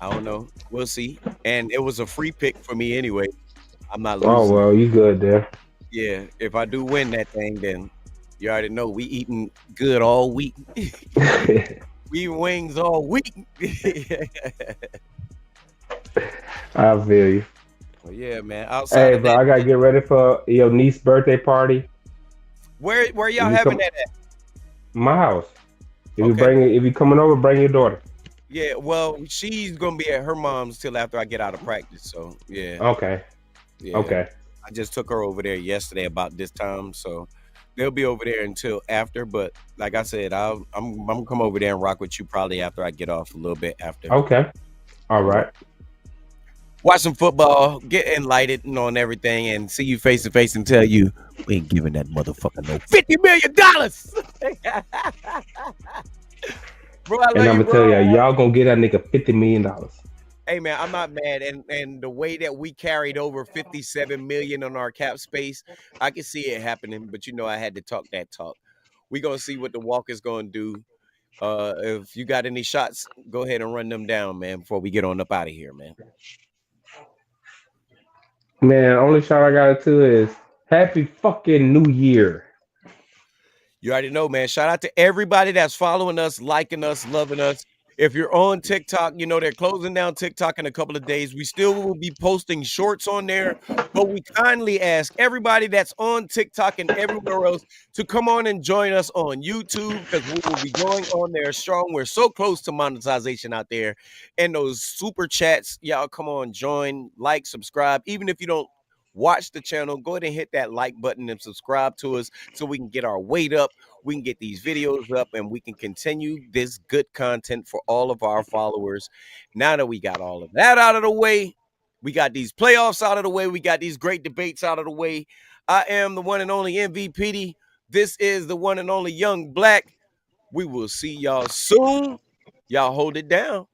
I don't know. We'll see. And it was a free pick for me anyway. I'm not losing. Oh well, you good there. Yeah, if I do win that thing, then you already know we eating good all week. We eating wings all week. I feel you. Well, yeah, man. Outside Hey, of bro, that, I gotta get ready for your niece's birthday party. where y'all You having come- that at? My house. If you Okay. if you coming over, bring your daughter. Yeah, well, she's gonna be at her mom's till after I get out of practice. So yeah, Okay. yeah. Okay. I just took her over there yesterday about this time, so they'll be over there until after. But like I said, I'm gonna come over there and rock with you probably after I get off a little bit after. Okay. All right. Watch some football, get enlightened on everything, and see you face to face and tell you we ain't giving that motherfucker no $50 million. Bro, I love And I'm you, gonna tell bro. y'all gonna get that nigga $50 million. Hey man, I'm not mad, and the way that we carried over 57 million on our cap space, I can see it happening. But you know, I had to talk that talk. We gonna see what the Walker's gonna do. If you got any shots, go ahead and run them down, man, before we get on up out of here, man. Man, only shot I got to is Happy fucking New Year. You already know, man. Shout out to everybody that's following us, liking us, loving us. If you're on TikTok, you know they're closing down TikTok in a couple of days. We still will be posting shorts on there, but we kindly ask everybody that's on TikTok and everywhere else to come on and join us on YouTube because we will be going on there strong. We're so close to monetization out there. And those super chats, y'all come on, join, like, subscribe. Even if you don't watch the channel, go ahead and hit that like button and subscribe to us so we can get our weight up. We can get these videos up and we can continue this good content for all of our followers. Now that we got all of that out of the way, we got these playoffs out of the way, we got these great debates out of the way. I am the one and only MVP. This is the one and only Young Black. We will see y'all soon. Y'all hold it down.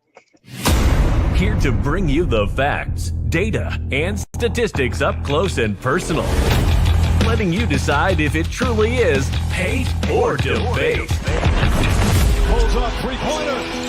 Here to bring you the facts, data, and statistics up close and personal. Letting you decide if it truly is hate or debate. Pulls up three-pointer.